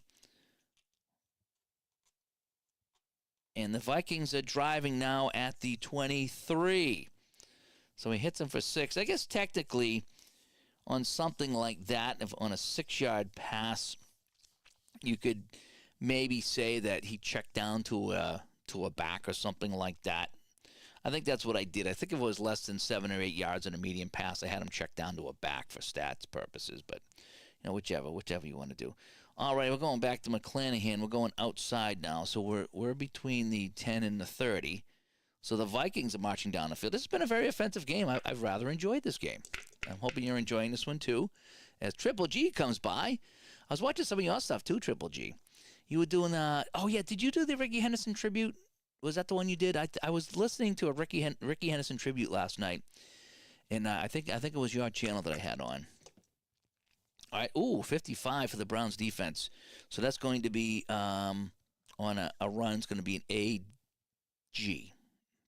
And the Vikings are driving now at the 23. So he hits him for 6. I guess technically on something like that, if on a 6-yard pass, you could maybe say that he checked down to a back or something like that. I think that's what I did. I think if it was less than 7 or 8 yards on a medium pass, I had him check down to a back for stats purposes. But, whichever you want to do. All right, we're going back to McClanahan. We're going outside now. So we're between the 10 and the 30. So the Vikings are marching down the field. This has been a very offensive game. I've rather enjoyed this game. I'm hoping you're enjoying this one too. As Triple G comes by. I was watching some of your stuff too, Triple G. You were doing, did you do the Ricky Henderson tribute? Was that the one you did? I was listening to a Ricky Henderson tribute last night, and I think it was your channel that I had on. All right, 55 for the Browns defense. So that's going to be on a run. It's going to be an AG.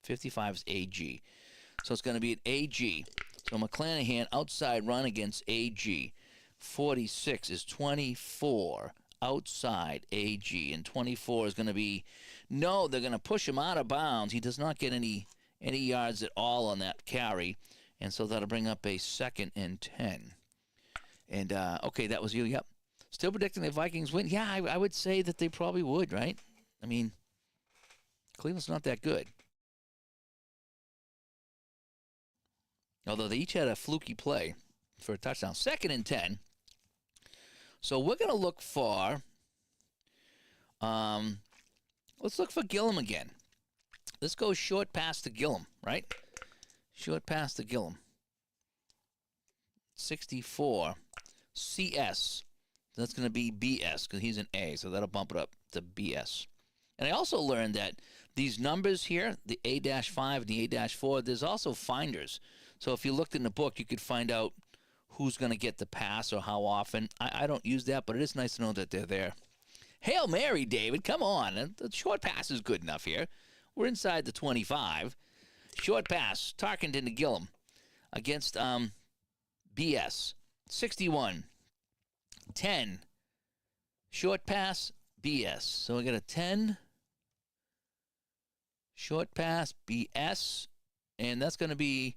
55 is AG. So it's going to be an AG. So McClanahan outside run against AG. 46 is 24. Outside AG, and 24 is going to be, they're going to push him out of bounds. He does not get any yards at all on that carry, and so that'll bring up a 2nd and 10. And, that was you, yep. Still predicting the Vikings win? Yeah, I would say that they probably would, right? I mean, Cleveland's not that good. Although they each had a fluky play for a touchdown. 2nd and 10. So we're going to look for, let's look for Gillum again. Let's go short pass to Gillum, right? Short pass to Gillum. 64. CS. That's going to be BS because he's an A, so that'll bump it up to BS. And I also learned that these numbers here, the A-5 and the A-4, there's also finders. So if you looked in the book, you could find out who's going to get the pass or how often. I don't use that, but it is nice to know that they're there. Hail Mary, David. Come on. The short pass is good enough here. We're inside the 25. Short pass, Tarkenton to Gillum against BS. 61. 10. Short pass, BS. So we got a 10. Short pass, BS. And that's going to be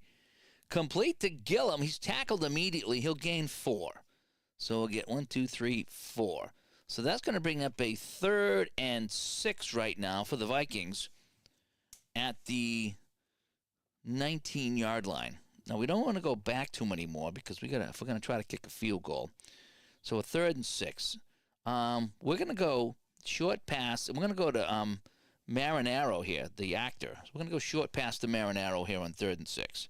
complete to Gillum. He's tackled immediately. He'll gain 4. So we'll get 1, 2, 3, 4. So that's going to bring up a 3rd and 6 right now for the Vikings at the 19-yard line. Now, we don't want to go back too many more because if we're going to try to kick a field goal. So a 3rd and 6. We're going to go short pass. And we're going to go to Marinaro here, the actor. So we're going to go short pass to Marinaro here on 3rd and 6.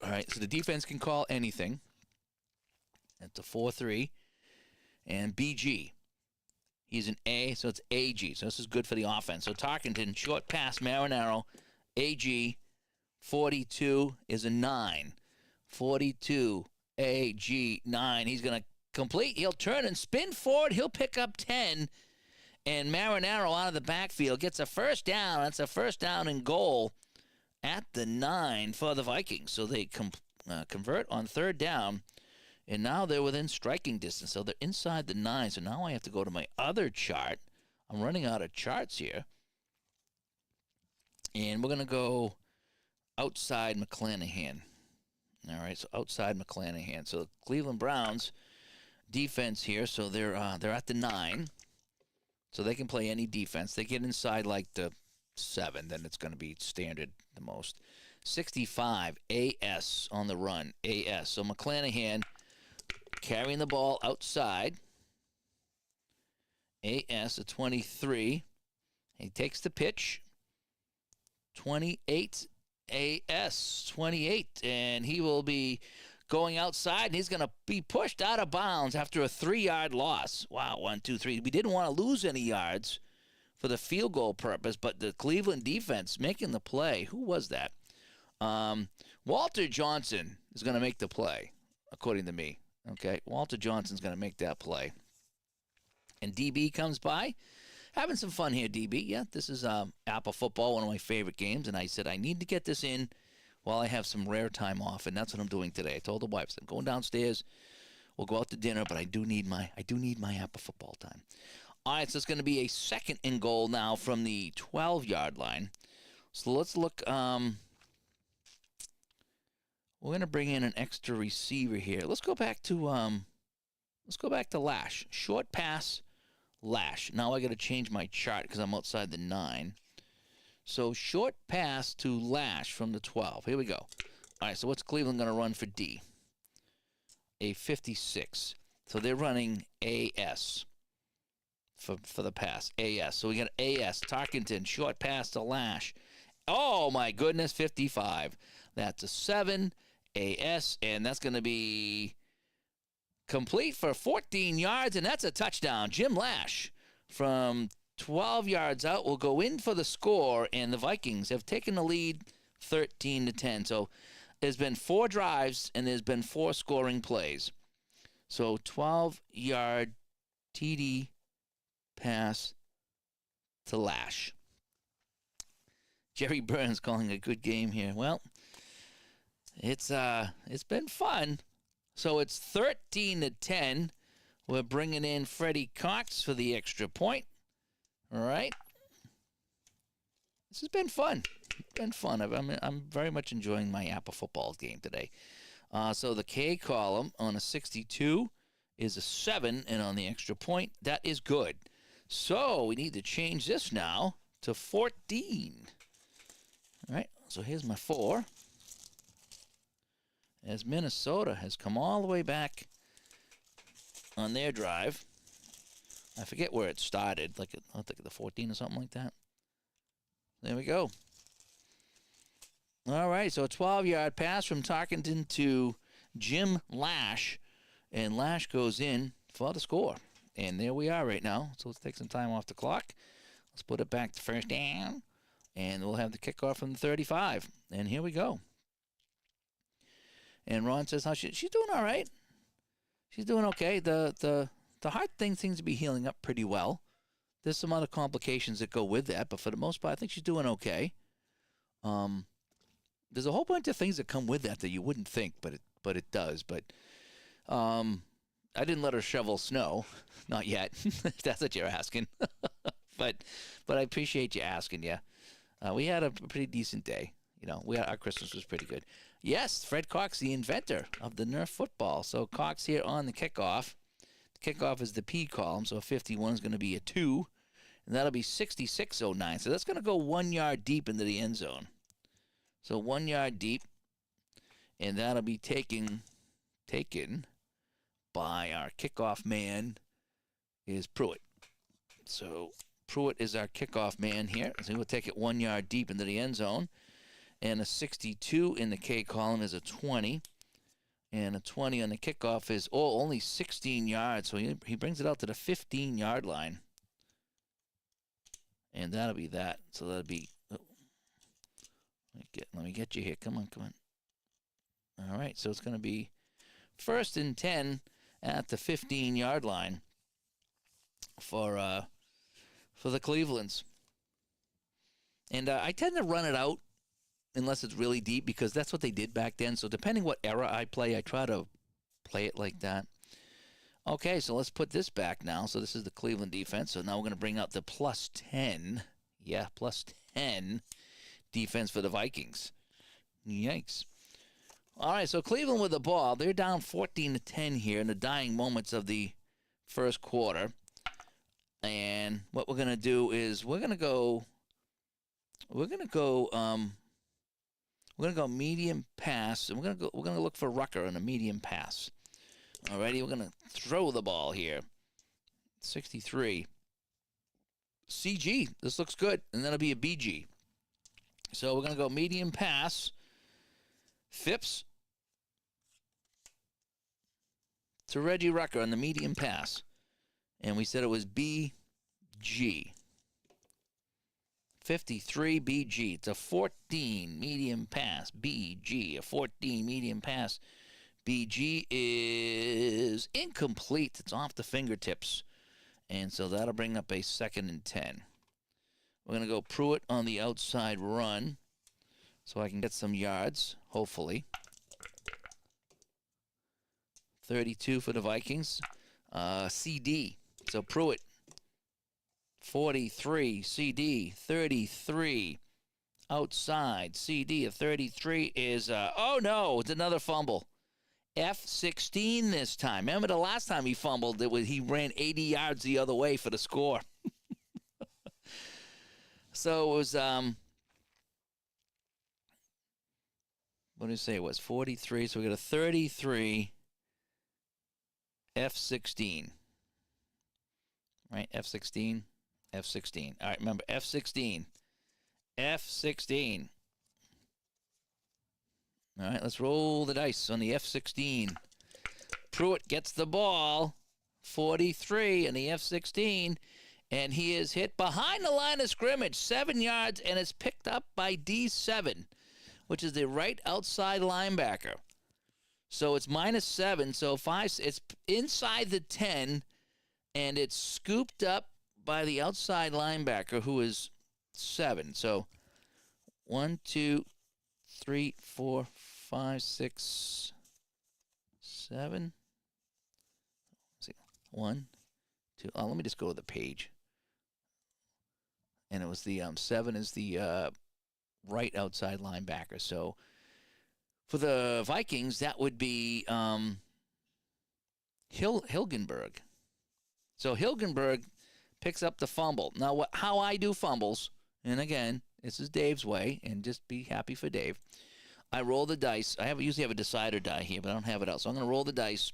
All right, so the defense can call anything. It's a 4-3. And BG. He's an A, so it's AG. So this is good for the offense. So Tarkenton, short pass, Marinaro, AG, 42 is a 9. 42, AG, 9. He's going to complete. He'll turn and spin forward. He'll pick up 10. And Marinaro out of the backfield gets a first down. That's a first down and goal at the 9 for the Vikings. So they convert on 3rd down. And now they're within striking distance. So they're inside the 9. So now I have to go to my other chart. I'm running out of charts here. And we're going to go outside McClanahan. All right, so outside McClanahan. So Cleveland Browns defense here. So they're at the 9. So they can play any defense. They get inside like the 7, then it's going to be standard the most. 65, AS on the run, AS. So McClanahan carrying the ball outside. AS, a 23. He takes the pitch. 28, AS, 28. And he will be going outside, and he's going to be pushed out of bounds after a 3-yard loss. Wow, 1, 2, 3. We didn't want to lose any yards for the field goal purpose, but the Cleveland defense making the play. Who was that? Walter Johnson is going to make the play, according to me. Okay, Walter Johnson's going to make that play. And DB comes by. Having some fun here, DB. Yeah, this is APBA Football, one of my favorite games, and I said I need to get this in while I have some rare time off, and that's what I'm doing today. I told the wife, I'm going downstairs. We'll go out to dinner, but I do need my APBA Football time. All right, so it's going to be a 2nd and goal now from the 12-yard line. So let's look. We're going to bring in an extra receiver here. Let's go back to Lash. Short pass, Lash. Now I got to change my chart because I'm outside the 9. So short pass to Lash from the 12. Here we go. All right, so what's Cleveland going to run for D? A 56. So they're running AS for the pass. AS. So we got AS. Tarkenton, short pass to Lash. Oh, my goodness, 55. That's a 7. AS, and that's going to be complete for 14 yards, and that's a touchdown. Jim Lash from 12 yards out will go in for the score, and the Vikings have taken the lead 13-10. So there's been 4 drives, and there's been 4 scoring plays. So 12-yard TD pass to Lash. Jerry Burns calling a good game here. Well, it's been fun. So it's 13-10. We're bringing in Freddie Cox for the extra point. All right. This has been fun. I'm very much enjoying my APBA football game today. So the K column on a 62 is a 7, and on the extra point, that is good. So we need to change this now to 14. All right. So here's my 4. As Minnesota has come all the way back on their drive. I forget where it started, like I think the 14 or something like that. There we go. All right, so a 12-yard pass from Tarkenton to Jim Lash, and Lash goes in for the score. And there we are right now. So let's take some time off the clock. Let's put it back to first down, and we'll have the kickoff from the 35. And here we go. And Ron says, "How she's doing all right. She's doing okay. The heart thing seems to be healing up pretty well. There's some other complications that go with that, but for the most part, I think she's doing okay. There's a whole bunch of things that come with that you wouldn't think, but it does. But I didn't let her shovel snow, not yet. If that's what you're asking. but I appreciate you asking. Yeah, we had a pretty decent day. Our Christmas was pretty good. Yes, Fred Cox, the inventor of the Nerf football. So Cox here on the kickoff. The kickoff is the P column, so 51 is going to be a 2, and that'll be 66.09. So that's going to go 1 yard deep into the end zone. So 1 yard deep, and that'll be taken by our kickoff man is Pruitt. So Pruitt is our kickoff man here. So we'll take it 1 yard deep into the end zone. And a 62 in the K column is a 20. And a 20 on the kickoff is only 16 yards. So he brings it out to the 15-yard line. And that'll be that. So that'll be... Let me get you here. Come on. All right, so it's going to be 1st and 10 at the 15-yard line for the Clevelands. And I tend to run it out unless it's really deep, because that's what they did back then. So depending what era I play, I try to play it like that. Okay, so let's put this back now. So this is the Cleveland defense. So now we're going to bring out the +10. Yeah, +10 defense for the Vikings. Yikes. All right, so Cleveland with the ball. They're down 14-10 here in the dying moments of the first quarter. And what we're going to do is we're going to go medium pass, and we're going to look for Rucker on a medium pass. Alrighty, we're going to throw the ball here. 63. CG, this looks good, and that'll be a BG. So we're going to go medium pass. Phipps to Reggie Rucker on the medium pass. And we said it was BG. 53 BG. It's a 14 medium pass. BG. A 14 medium pass. BG is incomplete. It's off the fingertips. And so that'll bring up a 2nd and 10. We're going to go Pruitt on the outside run so I can get some yards, hopefully. 32 for the Vikings. CD. So Pruitt, 43. CD, 33. Outside. CD of 33 is, oh no, it's another fumble. F16 this time. Remember the last time he fumbled, he ran 80 yards the other way for the score. So it was, what did it say? It was 43. So we got a 33 F16. Right? F16. F16. All right, remember, F16. F16. All right, let's roll the dice on the F16. Pruitt gets the ball. 43 in the F16. And he is hit behind the line of scrimmage, 7 yards, and is picked up by D7, which is the right outside linebacker. So it's -7, so 5. It's inside the 10, and it's scooped up by the outside linebacker, who is 7. So 1, 2, 3, 4, 5, 6, 7. Let's see. 1, 2. Oh, let me just go to the page. And it was the 7 is the right outside linebacker. So for the Vikings, that would be Hilgenberg. So Hilgenberg picks up the fumble. Now, how I do fumbles, and again, this is Dave's way, and just be happy for Dave. I roll the dice. I usually have a decider die here, but I don't have it out. So I'm going to roll the dice.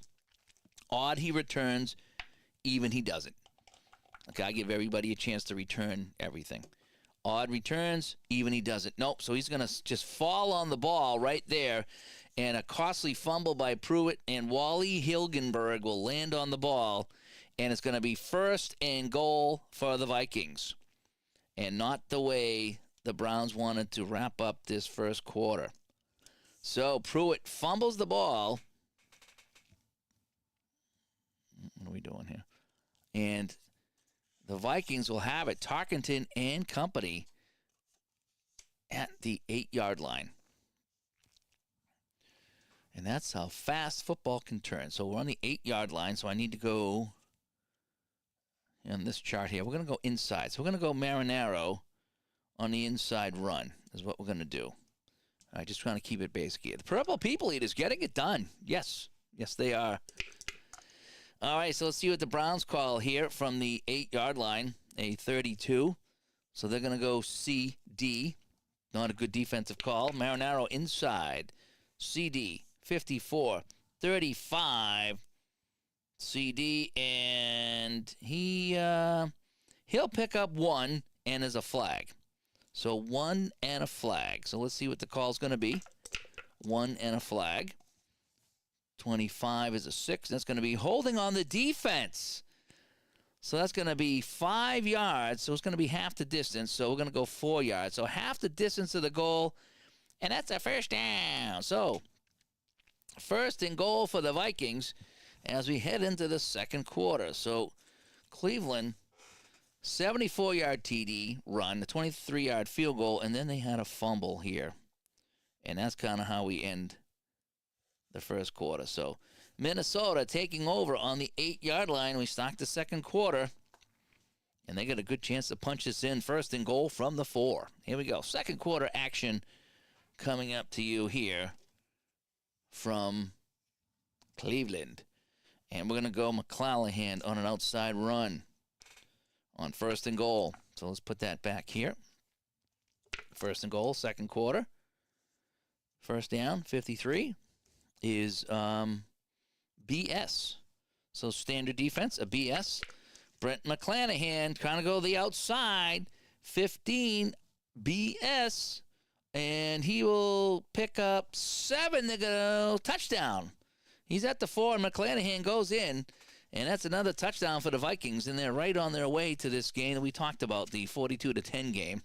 Odd, he returns. Even, he doesn't. Okay, I give everybody a chance to return everything. Odd returns, even he doesn't. Nope, so he's going to just fall on the ball right there, and a costly fumble by Pruitt, and Wally Hilgenberg will land on the ball, and it's going to be 1st and goal for the Vikings. and not the way the Browns wanted to wrap up this first quarter. So Pruitt fumbles the ball. What are we doing here? And the Vikings will have it. Tarkenton and company at the 8-yard line. And that's how fast football can turn. So we're on the 8-yard line, so I need to go on this chart here. We're going to go inside. So we're going to go Marinaro on the inside run is what we're going to do. All right, just trying to keep it basic here. The Purple People Eaters getting it done. Yes. Yes, they are. All right, so let's see what the Browns call here from the 8-yard line, a 32. So they're going to go CD. Not a good defensive call. Marinaro inside. CD, 54, 35. CD, and he'll pick up 1 and as a flag. So 1 and a flag. So let's see what the call's going to be. 1 and a flag. 25 is a 6. That's going to be holding on the defense. So that's going to be 5 yards. So it's going to be half the distance. So we're going to go 4 yards. So half the distance of the goal, and that's a first down. So first and goal for the Vikings as we head into the second quarter. So Cleveland, 74-yard TD run, a 23-yard field goal, and then they had a fumble here. And that's kind of how we end the first quarter. So Minnesota taking over on the 8-yard line. We start the second quarter, and they got a good chance to punch this in. First and goal from the 4. Here we go. Second quarter action coming up to you here from Cleveland. And we're going to go McClanahan on an outside run on first and goal. So let's put that back here. First and goal, second quarter. First down, 53, is BS. So standard defense, a BS. Brent McClanahan trying to go the outside, 15, BS. And he will pick up 7 to go. Touchdown. He's at the 4, and McClanahan goes in. And that's another touchdown for the Vikings. And they're right on their way to this game that we talked about, the 42-10 game.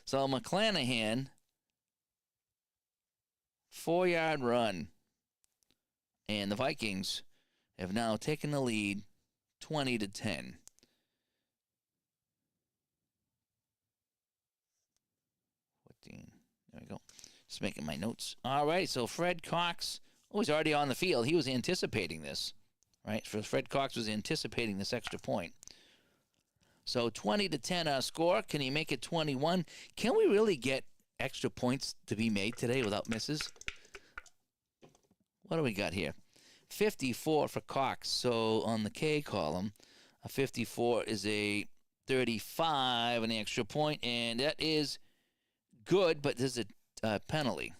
So McClanahan, 4-yard run. And the Vikings have now taken the lead 20-10. 14. There we go. Just making my notes. All right, so Fred Cox, he's already on the field. He was anticipating this, right? Fred Cox was anticipating this extra point. So 20-10 our score. Can he make it 21? Can we really get extra points to be made today without misses? What do we got here? 54 for Cox. So on the K column, a 54 is a 35 and the extra point, and that is good, but there's a penalty.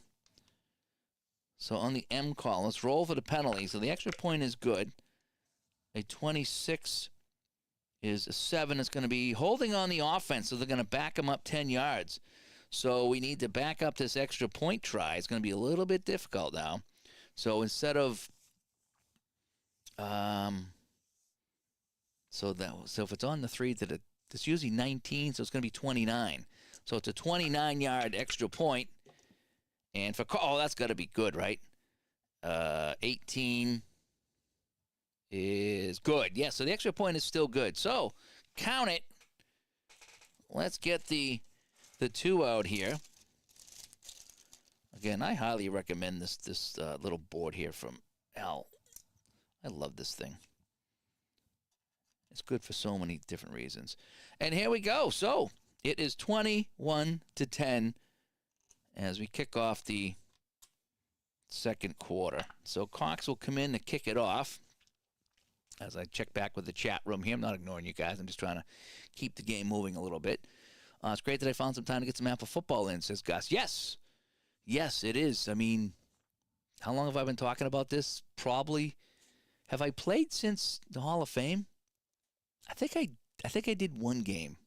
So on the M column, let's roll for the penalty. So the extra point is good. A 26 is a 7. It's going to be holding on the offense, so they're going to back him up 10 yards. So we need to back up this extra point try. It's going to be a little bit difficult now. So instead of so if it's on the 3 to the, it's usually 19, so it's going to be 29. So it's a 29-yard extra point. And for that's got to be good, right? 18 is good. Yeah, so the extra point is still good. So count it. Let's get the 2 out here. Again, I highly recommend this little board here from Al. I love this thing. It's good for so many different reasons. And here we go. So it is 21-10 as we kick off the second quarter. So Cox will come in to kick it off. As I check back with the chat room here, I'm not ignoring you guys. I'm just trying to keep the game moving a little bit. It's great that I found some time to get some APBA football in, says Gus. Yes. Yes, it is. I mean, how long have I been talking about this? Probably. Have I played since the Hall of Fame? I think I did one game.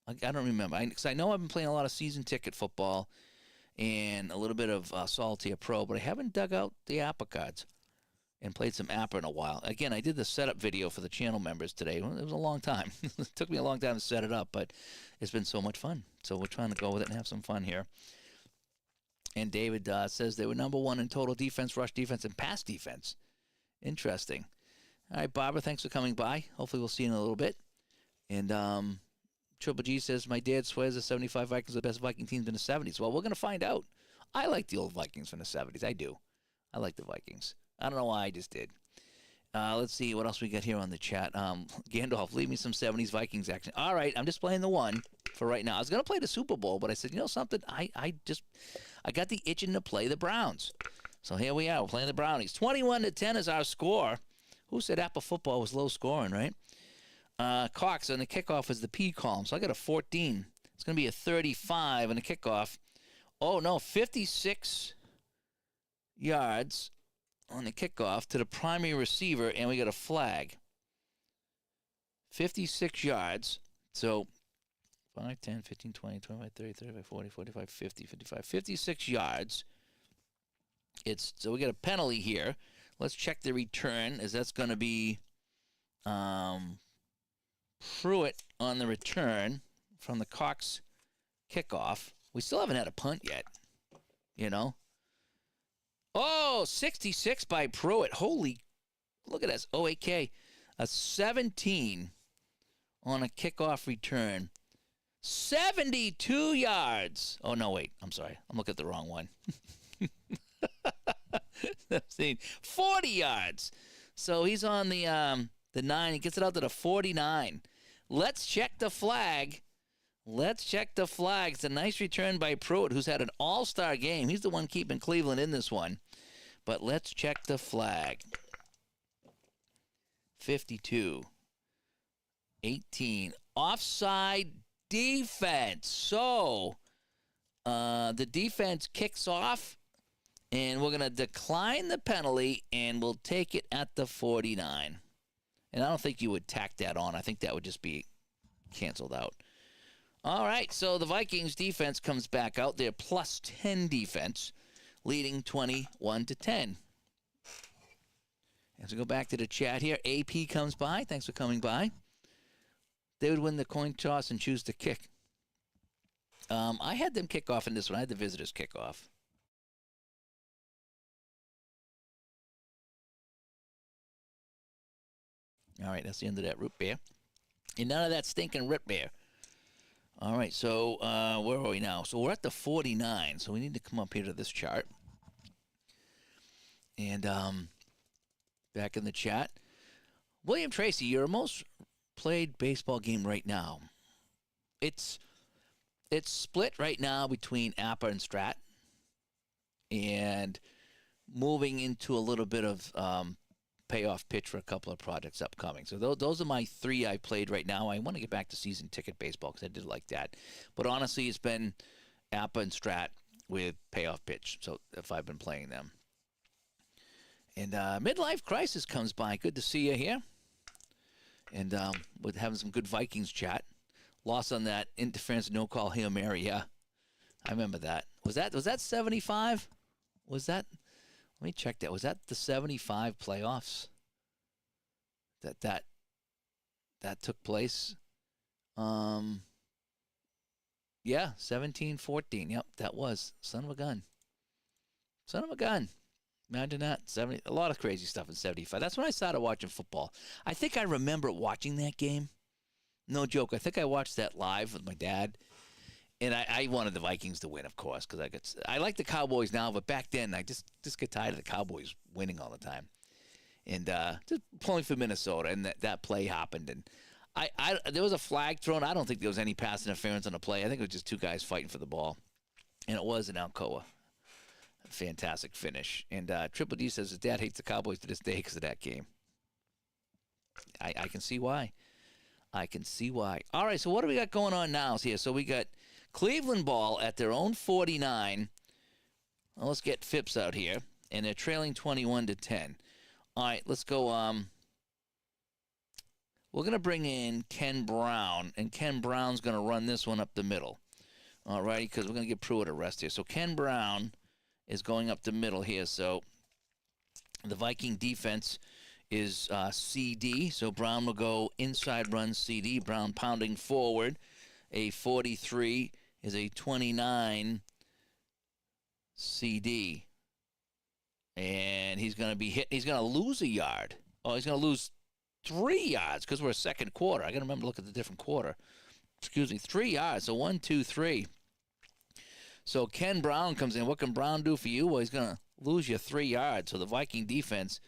I don't remember. Because I know I've been playing a lot of season ticket football and a little bit of Solitaire Pro, but I haven't dug out the APBA cards. and played some APBA in a while. Again, I did the setup video for the channel members today. Well, it was a long time. It took me a long time to set it up, but it's been so much fun. So we're trying to go with it and have some fun here. And David says they were number 1 in total defense, rush defense, and pass defense. Interesting. All right, Barbara, thanks for coming by. Hopefully we'll see you in a little bit. And Triple G says, my dad swears the 75 Vikings are the best Viking teams in the 70s. Well, we're going to find out. I like the old Vikings from the 70s. I do. I like the Vikings. I don't know why, I just did. Let's see what else we got here on the chat. Gandalf, leave me some 70s Vikings action. All right, I'm just playing the one for right now. I was going to play the Super Bowl, but I said, you know something? I got the itching to play the Browns. So here we are. We're playing the Brownies. 21-10 is our score. Who said APBA football was low scoring, right? Cox on the kickoff is the P column. So I got a 14. It's going to be a 35 on the kickoff. Oh, no, 56 yards on the kickoff to the primary receiver, and we got a flag. 56 yards. So 5, 10, 15, 20, 25, 30, 35, 40, 45, 50, 55, 56 yards. So we got a penalty here. Let's check the return, as that's going to be Pruitt on the return from the Cox kickoff. We still haven't had a punt yet, you know. Oh, 66 by Pruitt. Holy, look at this. OAK, a 17 on a kickoff return. 72 yards. Oh, no, wait. I'm sorry. I'm looking at the wrong one. 40 yards. So he's on the 9. He gets it out to the 49. Let's check the flag. Let's check the flag. It's a nice return by Pruitt, who's had an all-star game. He's the one keeping Cleveland in this one. But let's check the flag. 52. 18. Offside defense. So the defense kicks off, and we're going to decline the penalty, and we'll take it at the 49. And I don't think you would tack that on. I think that would just be canceled out. All right, so the Vikings defense comes back out. They're plus 10 defense, leading 21-10. As we go back to the chat here, AP comes by. Thanks for coming by. They would win the coin toss and choose to kick. I had them kick off in this one. I had the visitors kick off. All right, that's the end of that root beer. And none of that stinking root beer. All right, so where are we now? So we're at the 49, so we need to come up here to this chart. And back in the chat, William Tracy, your most played baseball game right now. It's split right now between APBA and Strat, and moving into a little bit of payoff pitch for a couple of projects upcoming. So those are my 3 I played right now. I want to get back to season ticket baseball because I did like that. But honestly, it's been APBA and Strat with payoff pitch. So if I've been playing them. And Midlife Crisis comes by. Good to see you here. And we're having some good Vikings chat. Lost on that interference, no call, Hail Mary. Yeah, I remember that. Was that 75? Was that? Let me check that. Was that the 75 playoffs? That took place? Yeah, 17-14. Yep, that was. Son of a gun. Son of a gun. Imagine that. 70. A lot of crazy stuff in 75. That's when I started watching football. I think I remember watching that game. No joke. I think I watched that live with my dad. And I wanted the Vikings to win, of course, because I like the Cowboys now, but back then I just get tired of the Cowboys winning all the time. And just pulling for Minnesota, and that play happened. And there was a flag thrown. I don't think there was any pass interference on the play. I think it was just 2 guys fighting for the ball. And it was in Alcoa. Fantastic finish. And Triple D says his dad hates the Cowboys to this day because of that game. I can see why. I can see why. All right, so what do we got going on now here? So we got Cleveland ball at their own 49. Well, let's get Phipps out here. And they're trailing 21-10. All right, let's go. We're going to bring in Ken Brown. And Ken Brown's going to run this one up the middle. All right, because we're going to give Pruitt a rest here. So Ken Brown is going up the middle here. So The Viking defense is CD, so Brown will go inside run CD. Brown pounding forward. A 43 is a 29 CD. And he's going to be hit. He's going to lose a yard. Oh, he's going to lose 3 yards because we're a second quarter. I got to remember to look at the different quarter. Excuse me, 3 yards. So 1, 2, 3. So Ken Brown comes in. What can Brown do for you? Well, he's going to lose you 3 yards. So the Viking defense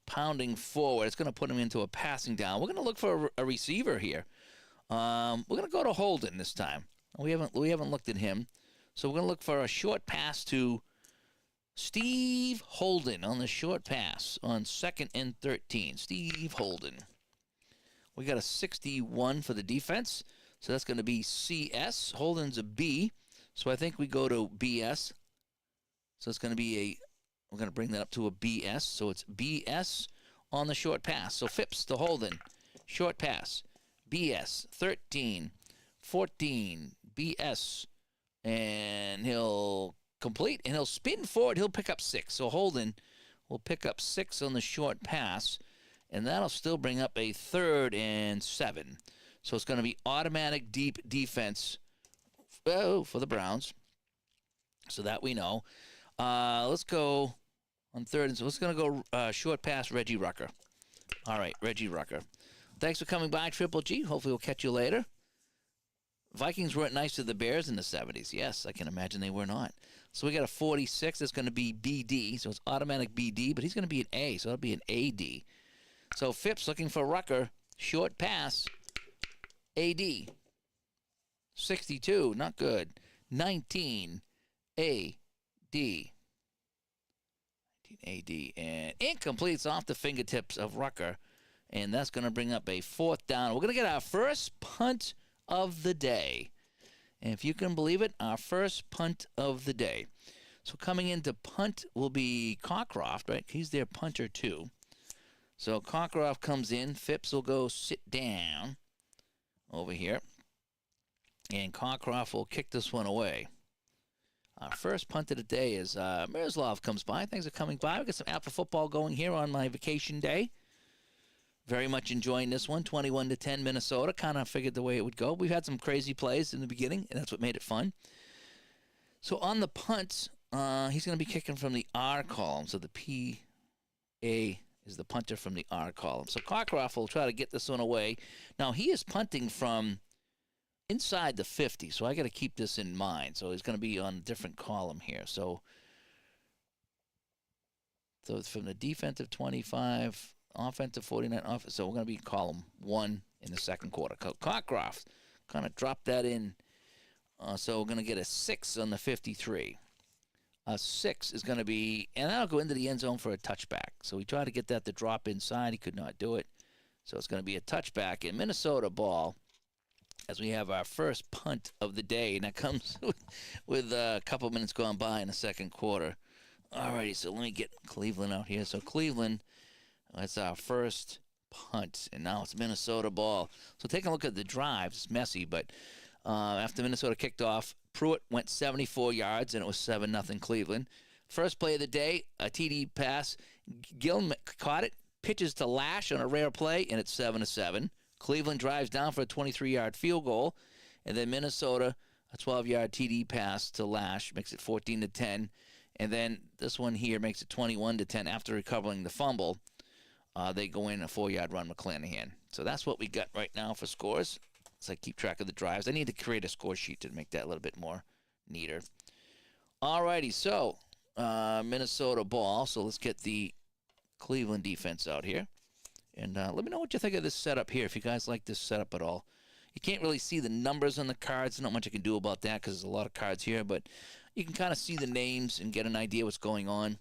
pounding forward. It's going to put him into a passing down. We're going to look for a receiver here. We're going to go to Holden this time. We haven't looked at him. So we're going to look for a short pass to Steve Holden on the short pass on 2nd and 13. Steve Holden. We got a 61 for the defense. So that's going to be CS. Holden's a B. So I think we go to BS. So it's going to be we're going to bring that up to a BS. So it's BS on the short pass. So Phipps to Holden. Short pass. BS. 13. 14. BS. And he'll complete. And he'll spin forward. He'll pick up 6. So Holden will pick up 6 on the short pass. And that'll still bring up a 3rd and 7. So it's going to be automatic deep defense for the Browns. So that we know. Let's go on 3rd and so let's going to go short pass Reggie Rucker. All right, Reggie Rucker. Thanks for coming by, Triple G. Hopefully we'll catch you later. Vikings weren't nice to the Bears in the 70s. Yes, I can imagine they were not. So we got a 46. That's going to be BD. So it's automatic BD, but he's going to be an A. So that'll be an AD. So Phipps looking for Rucker. Short pass. AD. 62. Not good. 19. AD. 19 AD. And incomplete's off the fingertips of Rucker. And that's going to bring up a 4th down. We're going to get our first punt of the day. And if you can believe it, our first punt of the day. So coming into punt will be Cockcroft, right? He's their punter too. So Cockcroft comes in. Phipps will go sit down over here. And Cockcroft will kick this one away. Our first punt of the day is Miroslav comes by. Thanks for coming by. We got some APBA football going here on my vacation day. Very much enjoying this one. 21-10 Minnesota. Kind of figured the way it would go. We've had some crazy plays in the beginning, and that's what made it fun. So on the punt, he's going to be kicking from the R column. So the PA is the punter from the R column. So Cockcroft will try to get this one away. Now, he is punting from inside the 50, so I got to keep this in mind. So he's going to be on a different column here. So it's from the defensive 25, offensive 49. So we're going to be column 1 in the second quarter. Cockcroft kind of dropped that in. So we're going to get a 6 on the 53. A 6 is going to be, and that'll go into the end zone for a touchback. So we tried to get that to drop inside. He could not do it. So it's going to be a touchback in Minnesota ball as we have our first punt of the day. And that comes with a couple minutes gone by in the second quarter. All righty, so let me get Cleveland out here. So Cleveland, that's our first punt. And now it's Minnesota ball. So take a look at the drive. It's messy, but after Minnesota kicked off, Pruitt went 74 yards, and it was 7-0 Cleveland. First play of the day, a TD pass. Gillen caught it, pitches to Lash on a rare play, and it's 7-7. Cleveland drives down for a 23-yard field goal, and then Minnesota, a 12-yard TD pass to Lash, makes it 14-10. And then this one here makes it 21-10 after recovering the fumble. They go in a 4-yard run, McClanahan. So that's what we got right now for scores. So I keep track of the drives. I need to create a score sheet to make that a little bit more neater. All righty, so Minnesota ball. So let's get the Cleveland defense out here. And let me know what you think of this setup here, if you guys like this setup at all. You can't really see the numbers on the cards. There's not much I can do about that because there's a lot of cards here. But you can kind of see the names and get an idea what's going on.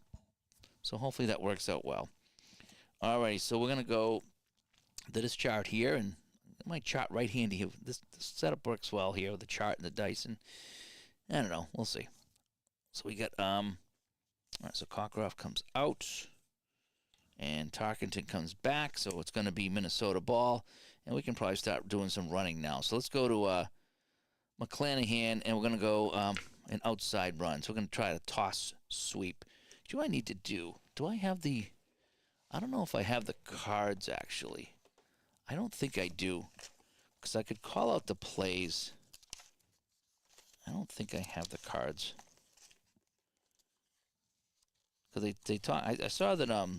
So hopefully that works out well. All righty, so we're going to go to this chart here, and my chart right handy here. This setup works well here with the chart and the dice, and I don't know. We'll see. So we got all right, so Cockcroft comes out, and Tarkenton comes back. So it's going to be Minnesota ball, and we can probably start doing some running now. So let's go to McClanahan, and we're going to go an outside run. So we're going to try to toss sweep. What do I need to do? Do I have the I don't know if I have the cards, actually. I don't think I do, because I could call out the plays. I don't think I have the cards. Because they talk. I saw that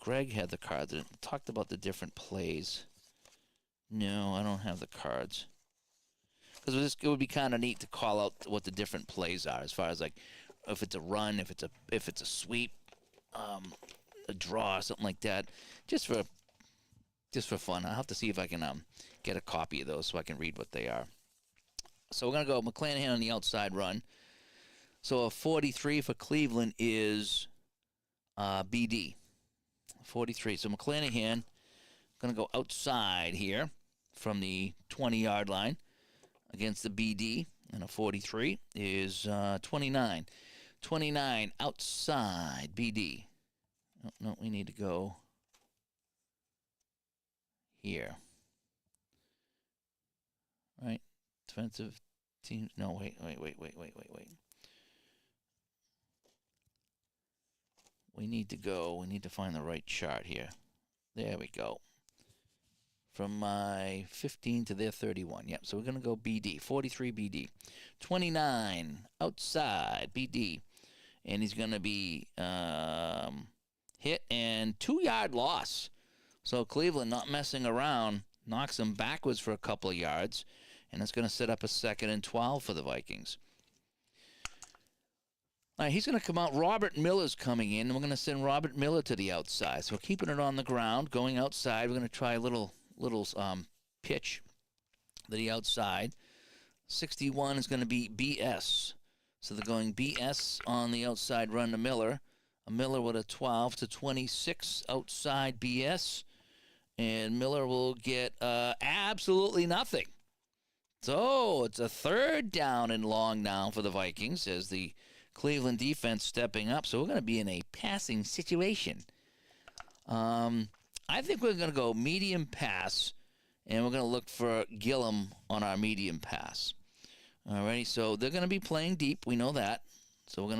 Greg had the cards and it talked about the different plays. No, I don't have the cards. Because it would be kind of neat to call out what the different plays are, as far as like if it's a run, if it's a sweep, a draw, something like that, just for fun. I'll have to see if I can get a copy of those so I can read what they are. So we're gonna go McClanahan on the outside run. So a 43 for Cleveland is BD. 43. So McClanahan gonna go outside here from the 20-yard line against the BD, and a 43 is 29. 29 outside BD. Oh, no, we need to go here. Right? Defensive teams. No, wait. We need to find the right chart here. There we go. From my 15 to their 31. Yep, so we're going to go BD. 43 BD. 29 outside BD. And he's going to be hit and 2-yard loss. So Cleveland not messing around, knocks him backwards for a couple of yards, and that's going to set up a 2nd and 12 for the Vikings. All right, he's going to come out. Robert Miller's coming in, and we're going to send Robert Miller to the outside. So we're keeping it on the ground, going outside. We're going to try a little pitch to the outside. 61 is going to be BS. So they're going BS on the outside run to Miller. A Miller with a 12 to 26 outside BS. And Miller will get absolutely nothing. So it's a 3rd down and long now for the Vikings as the Cleveland defense stepping up. So we're going to be in a passing situation. I think we're going to go medium pass, and we're going to look for Gillum on our medium pass. All righty, so they're going to be playing deep. We know that. So we're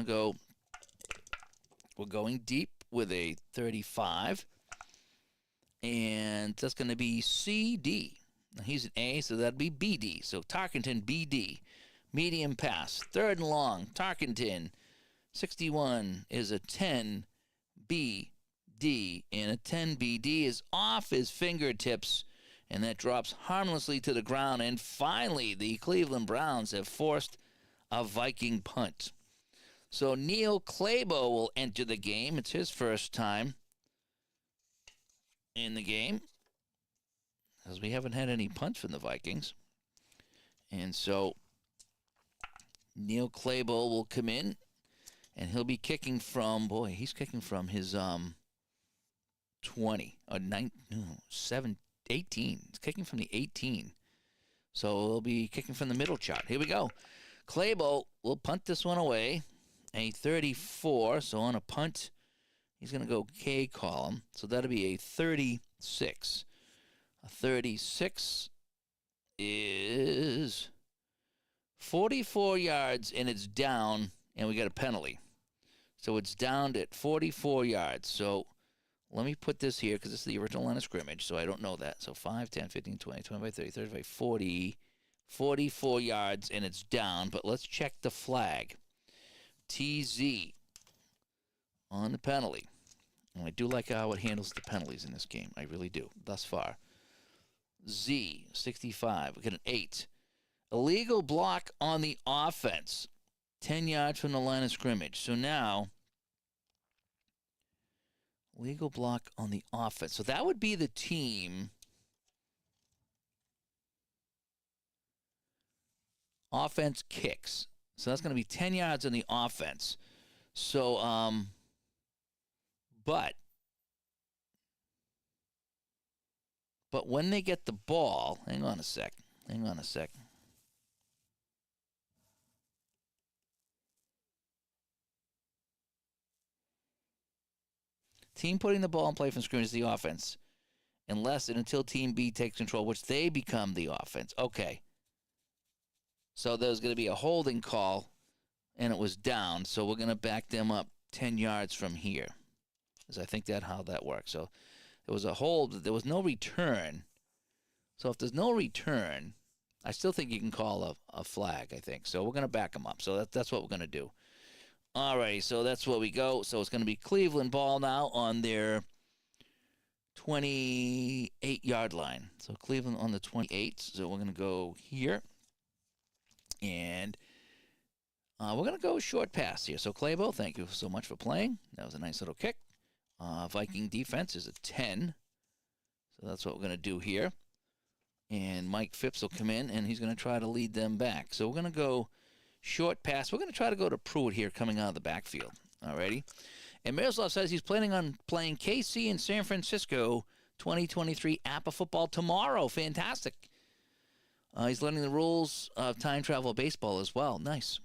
going deep with a 35. And that's going to be CD. Now he's an A, so that'd be BD. So Tarkenton, BD. Medium pass. 3rd and long. Tarkenton. 61 is a 10 BD. And a 10 BD is off his fingertips. And that drops harmlessly to the ground. And finally, the Cleveland Browns have forced a Viking punt. So Neil Clabo will enter the game. It's his first time in the game, as we haven't had any punts from the Vikings. And so Neil Clabo will come in, and he'll be kicking from, he's kicking from his 20, or 18. He's kicking from the 18. So he'll be kicking from the middle chart. Here we go. Clabo will punt this one away. A 34, so on a punt, he's going to go K column. So that'll be a 36. A 36 is 44 yards, and it's down, and we got a penalty. So it's down at 44 yards. So let me put this here, because this is the original line of scrimmage, so I don't know that. So 5, 10, 15, 20, 25, 30, 35, 40, 44 yards, and it's down. But let's check the flag. TZ on the penalty. And I do like how it handles the penalties in this game. I really do, thus far. Z, 65. We get an 8. Illegal block on the offense. 10 yards from the line of scrimmage. So now, legal block on the offense. So that would be the team. Offense kicks. So that's going to be 10 yards on the offense. So, but when they get the ball, hang on a sec. Team putting the ball in play from scrimmage is the offense, unless and until Team B takes control, which they become the offense. Okay. So there's going to be a holding call, and it was down. So we're going to back them up 10 yards from here. Is I think that how that works. So there was a hold. There was no return. So if there's no return, I still think you can call a flag, I think. So we're going to back them up. So that's what we're going to do. All right, so that's where we go. So it's going to be Cleveland ball now on their 28-yard line. So Cleveland on the 28. So we're going to go here. And we're going to go short pass here. So Claybo, thank you so much for playing. That was a nice little kick. Viking defense is a 10. So that's what we're going to do here. And Mike Phipps will come in, and he's going to try to lead them back. So we're going to go short pass. We're going to try to go to Pruitt here coming out of the backfield. Alrighty. And Miroslav says he's planning on playing KC in San Francisco 2023 APBA football tomorrow. Fantastic. He's learning the rules of time travel baseball as well. Nice.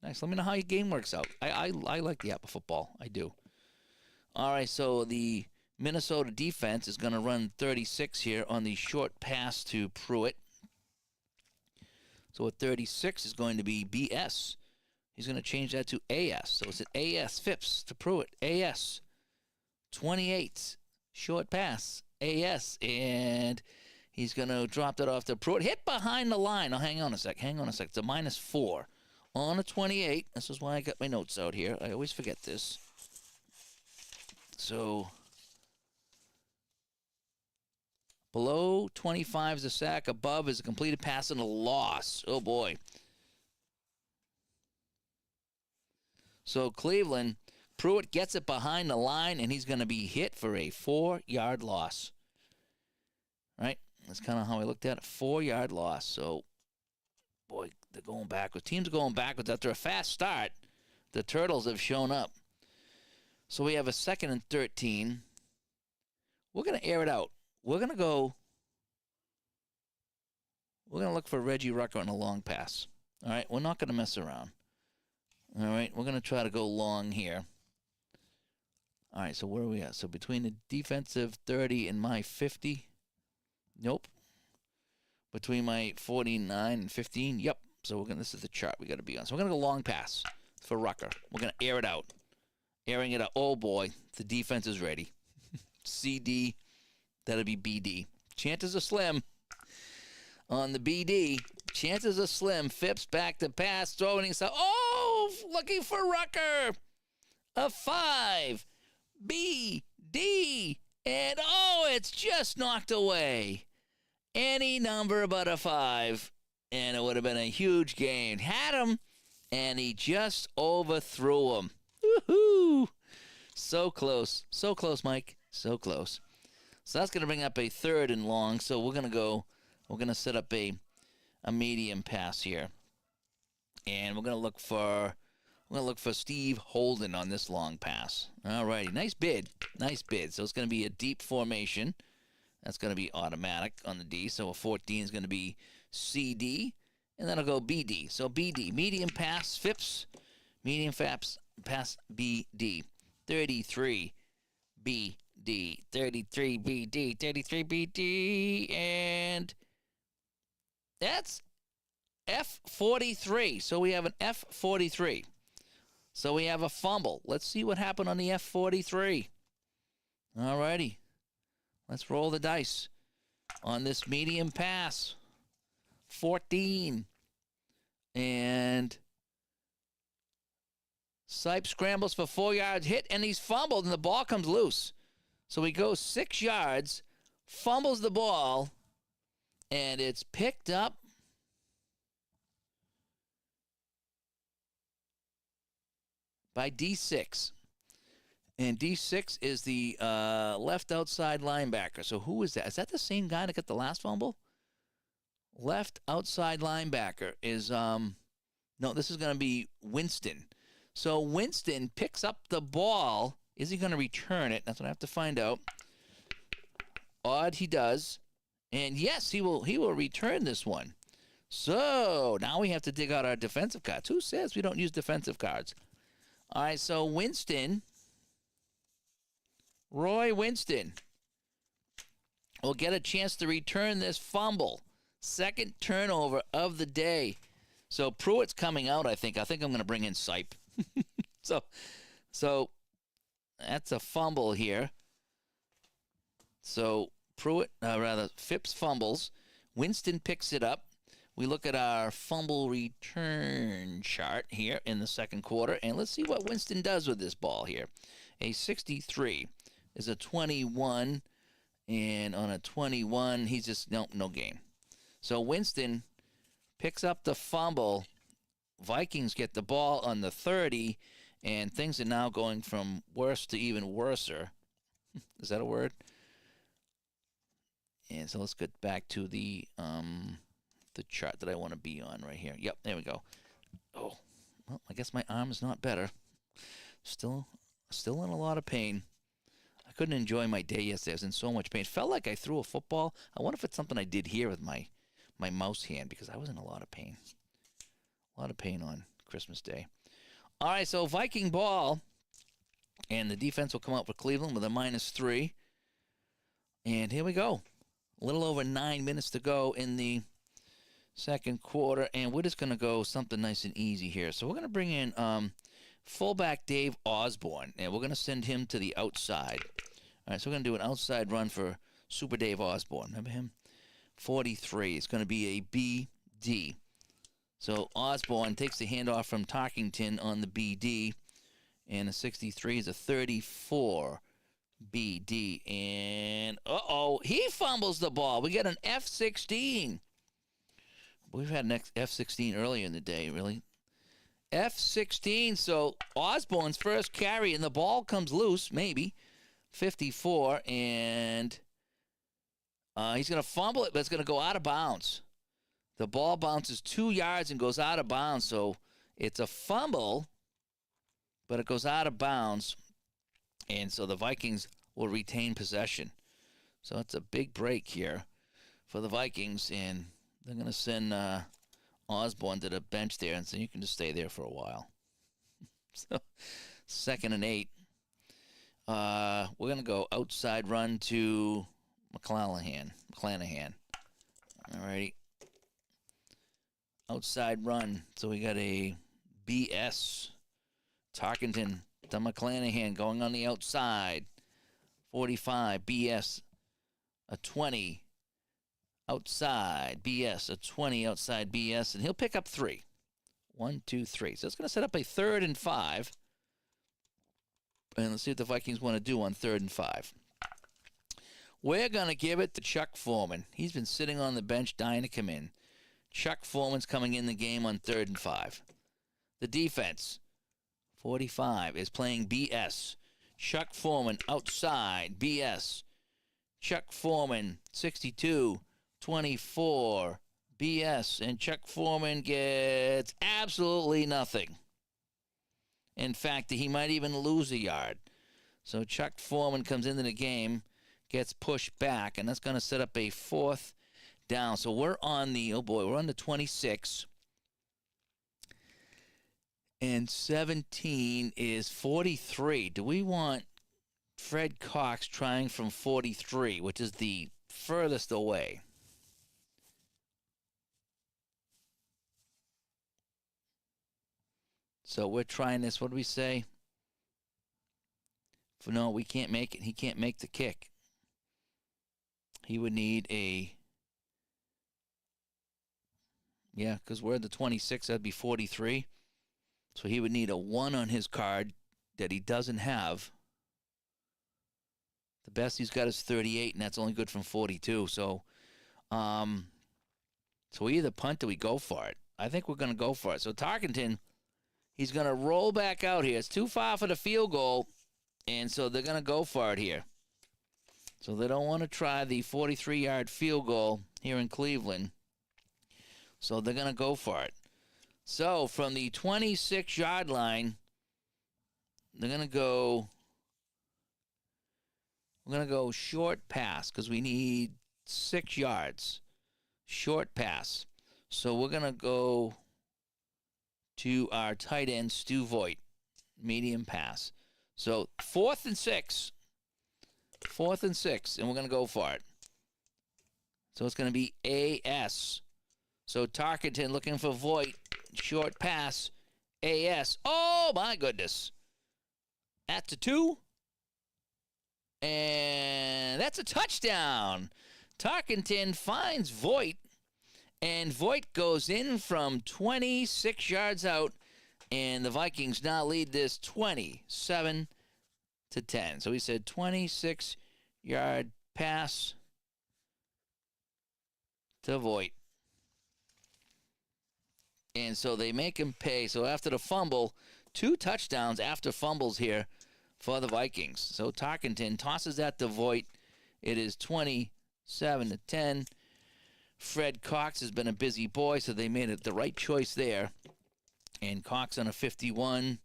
Nice. Let me know how your game works out. I like the APBA football. I do. All right, so the Minnesota defense is going to run 36 here on the short pass to Pruitt. So at 36 is going to be BS. He's going to change that to AS. So it's an AS Phipps to Pruitt. AS 28 short pass. AS, and he's going to drop that off to Pruitt. Hit behind the line. Oh, hang on a sec. It's a -4 on a 28. This is why I got my notes out here. I always forget this. So below 25 is a sack. Above is a completed pass and a loss. Oh, boy. So Cleveland, Pruitt gets it behind the line, and he's going to be hit for a 4-yard loss. Right? That's kind of how I looked at it. 4-yard loss. So, boy, they're going backwards. Teams are going backwards. After a fast start, the Turtles have shown up. So we have a 2nd and 13. We're going to air it out. We're going to look for Reggie Rucker on a long pass. All right? We're not going to mess around. All right? We're going to try to go long here. All right, so where are we at? So between the defensive 30 and my 50? Nope. Between my 49 and 15? Yep. So this is the chart we got to be on. So we're going to go long pass for Rucker. We're going to air it out. Airing it out. Oh, boy. The defense is ready. CD. That'll be BD. Chances are slim. On the BD, chances are slim. Phipps back to pass. Throwing himself. Oh, looking for Rucker. A 5. BD. And, oh, it's just knocked away. Any number but a 5. And it would have been a huge gain. Had him, and he just overthrew him. Woohoo! So close. So close, Mike. So close. So that's going to bring up a 3rd and long. So we're going to set up a medium pass here. And we're going to look for Steve Holden on this long pass. All righty. Nice bid. Nice bid. So it's going to be a deep formation. That's going to be automatic on the D. So a 14 is going to be CD. And then I'll go BD. So BD. Medium pass. Phipps. Medium pass BD. 33 BD. 33 BD. 33 BD. And that's F43. So we have an F43. So we have a fumble. Let's see what happened on the F43. All righty. Let's roll the dice on this medium pass. 14. And Sipe scrambles for 4 yards, hit, and he's fumbled, and the ball comes loose. So he goes 6 yards, fumbles the ball, and it's picked up by D6. And D6 is the left outside linebacker. So who is that? Is that the same guy that got the last fumble? Left outside linebacker is, no, this is going to be Winston. So Winston picks up the ball. Is he going to return it? That's what I have to find out. Odd, he does. And yes, he will return this one. So now we have to dig out our defensive cards. Who says we don't use defensive cards? All right, so Winston, Roy Winston, will get a chance to return this fumble. 2nd turnover of the day. So Pruitt's coming out, I think. I think I'm going to bring in Sipe. So That's a fumble here. So Phipps fumbles. Winston picks it up. We look at our fumble return chart here in the second quarter, and let's see what Winston does with this ball here. A 63 is a 21, and on a 21, he's just, no game. So Winston picks up the fumble. Vikings get the ball on the 30, and things are now going from worse to even worser. Is that a word? And so let's get back to the chart that I want to be on right here. Yep, there we go. Oh, well, I guess my arm is not better. Still in a lot of pain. I couldn't enjoy my day yesterday. I was in so much pain. It felt like I threw a football. I wonder if it's something I did here with my mouse hand, because I was in a lot of pain. A lot of pain on Christmas Day. All right, so Viking ball. And the defense will come up for Cleveland with a -3. And here we go. A little over 9 minutes to go in the second quarter, and we're just going to go something nice and easy here. So we're going to bring in fullback Dave Osborne, and we're going to send him to the outside. All right, so we're going to do an outside run for Super Dave Osborne. Remember him? 43. It's going to be a BD. So Osborne takes the handoff from Tarkington on the BD, and a 63 is a 34 BD. And, he fumbles the ball. We get an F16. We've had an F16 earlier in the day, really. F16, so Osborne's first carry, and the ball comes loose, maybe. 54, and he's going to fumble it, but it's going to go out of bounds. The ball bounces 2 yards and goes out of bounds, so it's a fumble, but it goes out of bounds, and so the Vikings will retain possession. So it's a big break here for the Vikings, and they're going to send Osborne to the bench there, and so you can just stay there for a while. So 2nd and 8. We're going to go outside run to McClanahan. All righty. Outside run. So we got a BS. Tarkington to McClanahan going on the outside. 45. BS. A 20. Outside BS, a 20 outside BS, and he'll pick up 3. 1, 2, 3. So it's going to set up a 3rd and 5. And let's see what the Vikings want to do on 3rd and 5. We're going to give it to Chuck Foreman. He's been sitting on the bench dying to come in. Chuck Foreman's coming in the game on 3rd and 5. The defense, 45, is playing BS. Chuck Foreman outside BS. Chuck Foreman, 62. 24 BS, and Chuck Foreman gets absolutely nothing. In fact, he might even lose a yard. So Chuck Foreman comes into the game, gets pushed back, and that's going to set up a 4th down. So we're on the, we're on the 26. And 17 is 43. Do we want Fred Cox trying from 43, which is the furthest away? So we're trying this. What do we say? No, we can't make it. He can't make the kick. He would need a... Yeah, because we're at the 26. That'd be 43. So he would need a 1 on his card that he doesn't have. The best he's got is 38, and that's only good from 42. So we either punt or we go for it. I think we're going to go for it. So Tarkington... He's going to roll back out here. It's too far for the field goal, and so they're going to go for it here. So they don't want to try the 43-yard field goal here in Cleveland. So they're going to go for it. So from the 26-yard line, they're going to go... We're going to go short pass because we need 6 yards. Short pass. So we're going to go... to our tight end, Stu Voigt. Medium pass. So 4th and 6. 4th and 6, and we're going to go for it. So it's going to be AS. So Tarkington looking for Voigt. Short pass. AS. Oh, my goodness. That's a 2. And that's a touchdown. Tarkenton finds Voigt, and Voigt goes in from 26 yards out, and the Vikings now lead this 27-10. So he said 26-yard pass to Voigt. And so they make him pay. So after the fumble, 2 touchdowns after fumbles here for the Vikings. So Tarkenton tosses that to Voigt. It is 27-10. Fred Cox has been a busy boy, so they made it the right choice there. And Cox on a 51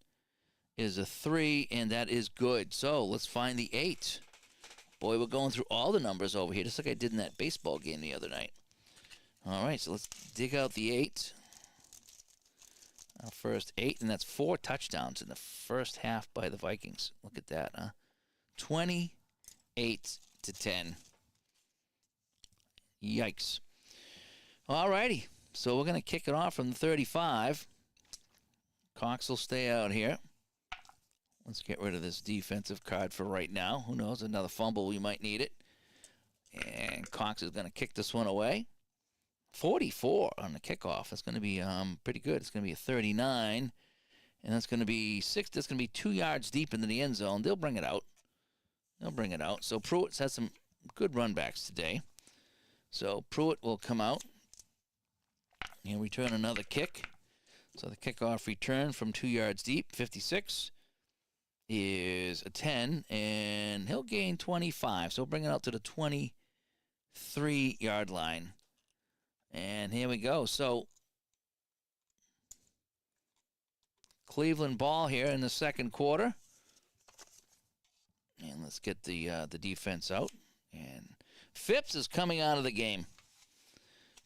is a 3, and that is good. So let's find the 8. Boy, we're going through all the numbers over here, just like I did in that baseball game the other night. All right, so let's dig out the 8. Our first 8, and that's 4 touchdowns in the first half by the Vikings. Look at that, huh? 28-10. Yikes. All righty, so we're going to kick it off from the 35. Cox will stay out here. Let's get rid of this defensive card for right now. Who knows, another fumble, we might need it. And Cox is going to kick this one away. 44 on the kickoff. That's going to be pretty good. It's going to be a 39, and that's going to be 6. That's going to be 2 yards deep into the end zone. They'll bring it out. So Pruitt's had some good run backs today. So Pruitt will come out and return another kick. So the kickoff return from 2 yards deep, 56, is a 10, and he'll gain 25. So bring it out to the 23-yard line. And here we go. So Cleveland ball here in the second quarter. And let's get the defense out. And Phipps is coming out of the game.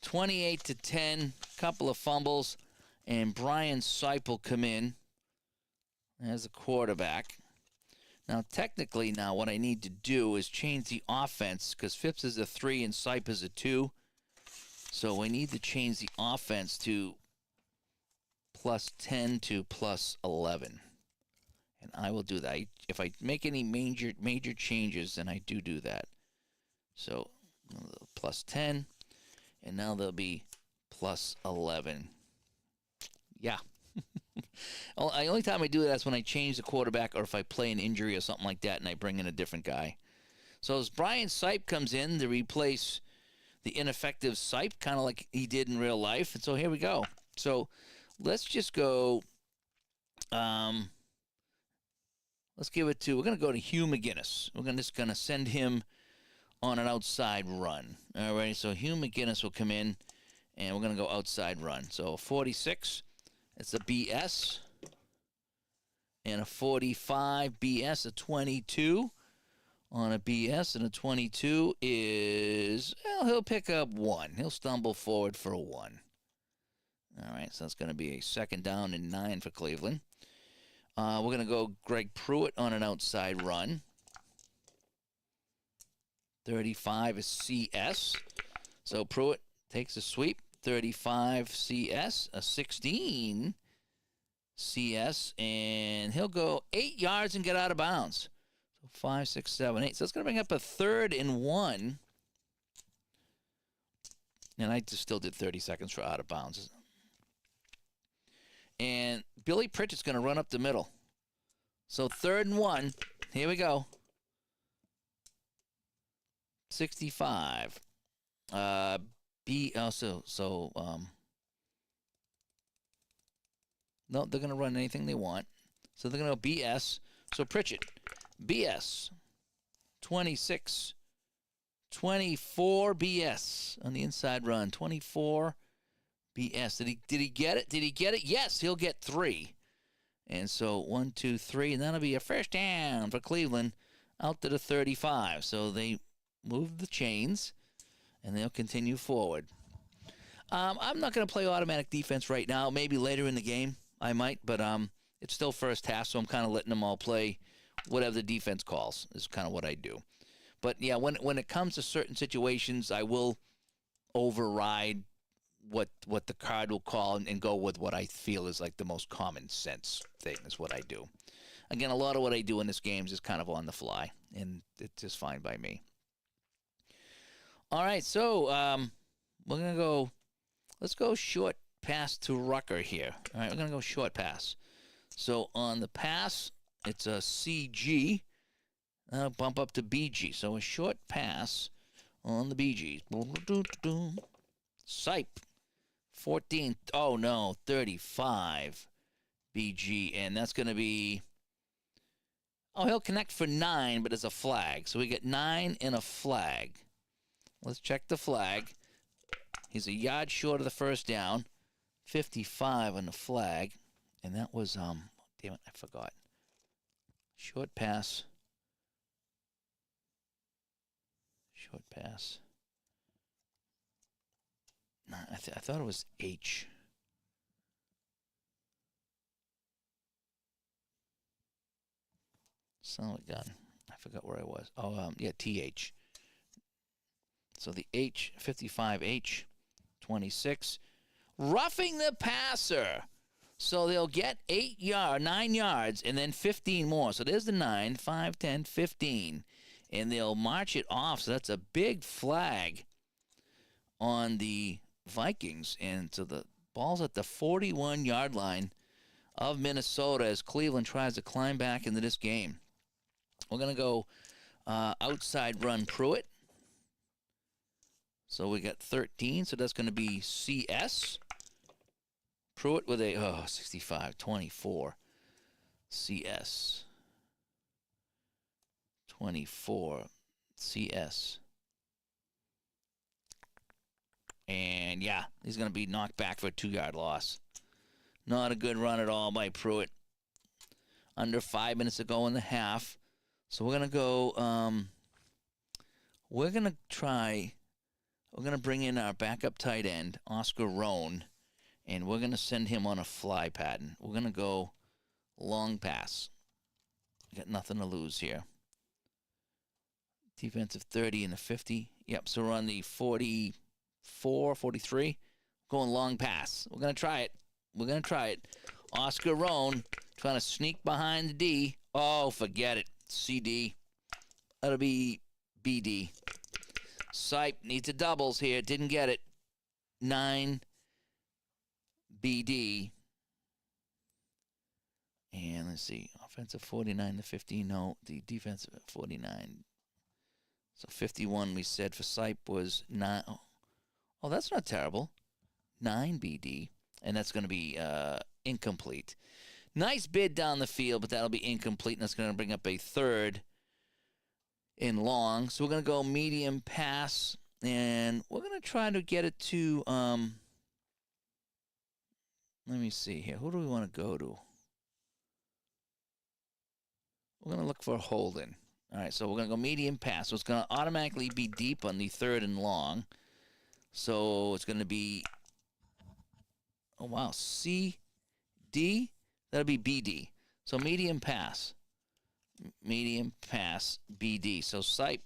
28-10, couple of fumbles, and Brian Sipe will come in as a quarterback. Now, technically, what I need to do is change the offense because Phipps is a 3 and Sipe is a 2. So we need to change the offense to +10 to +11. And I will do that. If I make any major changes, then I do that. So +10, and now they'll be +11. Yeah. The only time I do that is when I change the quarterback or if I play an injury or something like that and I bring in a different guy. So as Brian Sipe comes in to replace the ineffective Sipe, kind of like he did in real life. And so here we go. So let's just go. Let's give it to. We're going to go to Hugh McGinnis. We're just going to send him on an outside run. All right. So Hugh McGinnis will come in, and we're going to go outside run. So 46, it's a BS, and a 45 BS, a 22. On a BS, and a 22 is, well, he'll pick up 1. He'll stumble forward for a 1. All right, so that's going to be a 2nd down and 9 for Cleveland. We're going to go Greg Pruitt on an outside run. 35 is CS. So Pruitt takes a sweep. 35 CS, a 16 CS, and he'll go 8 yards and get out of bounds. 5, 6, 7, 8. So it's going to bring up a 3rd and 1. And I just still did 30 seconds for out of bounds. And Billy Pritchett's going to run up the middle. So 3rd and 1. Here we go. 65. No, they're going to run anything they want. So they're going to go BS. So Pritchett. BS, 26, 24 BS on the inside run, 24 BS. Did he get it? Did he get it? Yes, he'll get 3. And so 1, 2, 3, and that'll be a first down for Cleveland out to the 35. So they move the chains, and they'll continue forward. I'm not going to play automatic defense right now. Maybe later in the game I might, but it's still first half, so I'm kind of letting them all play whatever the defense calls is kind of what I do. But, yeah, when it comes to certain situations, I will override what the card will call and go with what I feel is like the most common sense thing is what I do. Again, a lot of what I do in this game is just kind of on the fly, and it's just fine by me. All right, so we're going to go, let's go short pass to Rucker here. All right, we're going to go short pass. So on the pass, it's a CG, bump up to BG. So a short pass on the BGs. Sipe, 14, oh no, 35 BG, and that's going to be, oh, he'll connect for 9, but it's a flag. So we get 9 and a flag. Let's check the flag. He's a yard short of the first down. 55 on the flag. And that was, damn it, I forgot. Short pass. Short pass. No, I thought it was H. Son of a gun. I forgot where I was. Oh, yeah, TH. So the H, 55H, 26. Roughing the passer. So they'll get 9 yards, and then 15 more. So there's the 9, 5, 10, 15. And they'll march it off. So that's a big flag on the Vikings. And so the ball's at the 41-yard line of Minnesota as Cleveland tries to climb back into this game. We're going to go outside run Pruitt. So we got 13, so that's going to be CS. Pruitt with a 65, 24. CS. 24. CS. And yeah, he's going to be knocked back for a 2-yard loss. Not a good run at all by Pruitt. Under 5 minutes to go in the half. So we're going to go, we're going to try, we're going to bring in our backup tight end, Oscar Rohn, and we're going to send him on a fly pattern. We're going to go long pass. Got nothing to lose here. Defensive 30 and the 50. Yep, so we're on the 44, 43. Going long pass. We're going to try it. We're going to try it. Oscar Rohn trying to sneak behind the D. Oh, forget it. CD. That'll be BD. Sipe needs a doubles here. Didn't get it. 9 BD. And let's see. Offensive 49 to 15. No, the defensive 49. So 51 we said for Sipe was 9. Oh, that's not terrible. 9 BD. And that's going to be incomplete. Nice bid down the field, but that'll be incomplete, and that's going to bring up a 3rd and long. So we're going to go medium pass, and we're going to try to get it to, let me see here. Who do we want to go to? We're going to look for Holden. All right, so we're going to go medium pass. So it's going to automatically be deep on the 3rd and long. So it's going to be, oh, wow, CD. That'll be BD. So medium pass. Medium pass, BD. So Sipe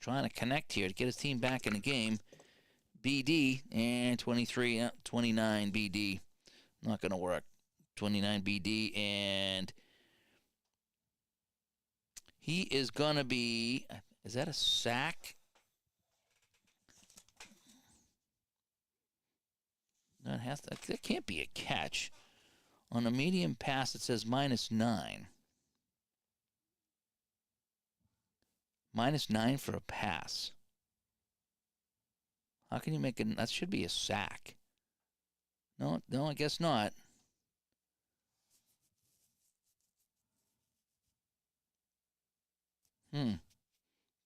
trying to connect here to get his team back in the game. BD and 29 BD. Not going to work. 29 BD, and he is going to be, is that a sack? That can't be a catch. On a medium pass, it says -9. -9 for a pass. How can you make it? That should be a sack. No, I guess not.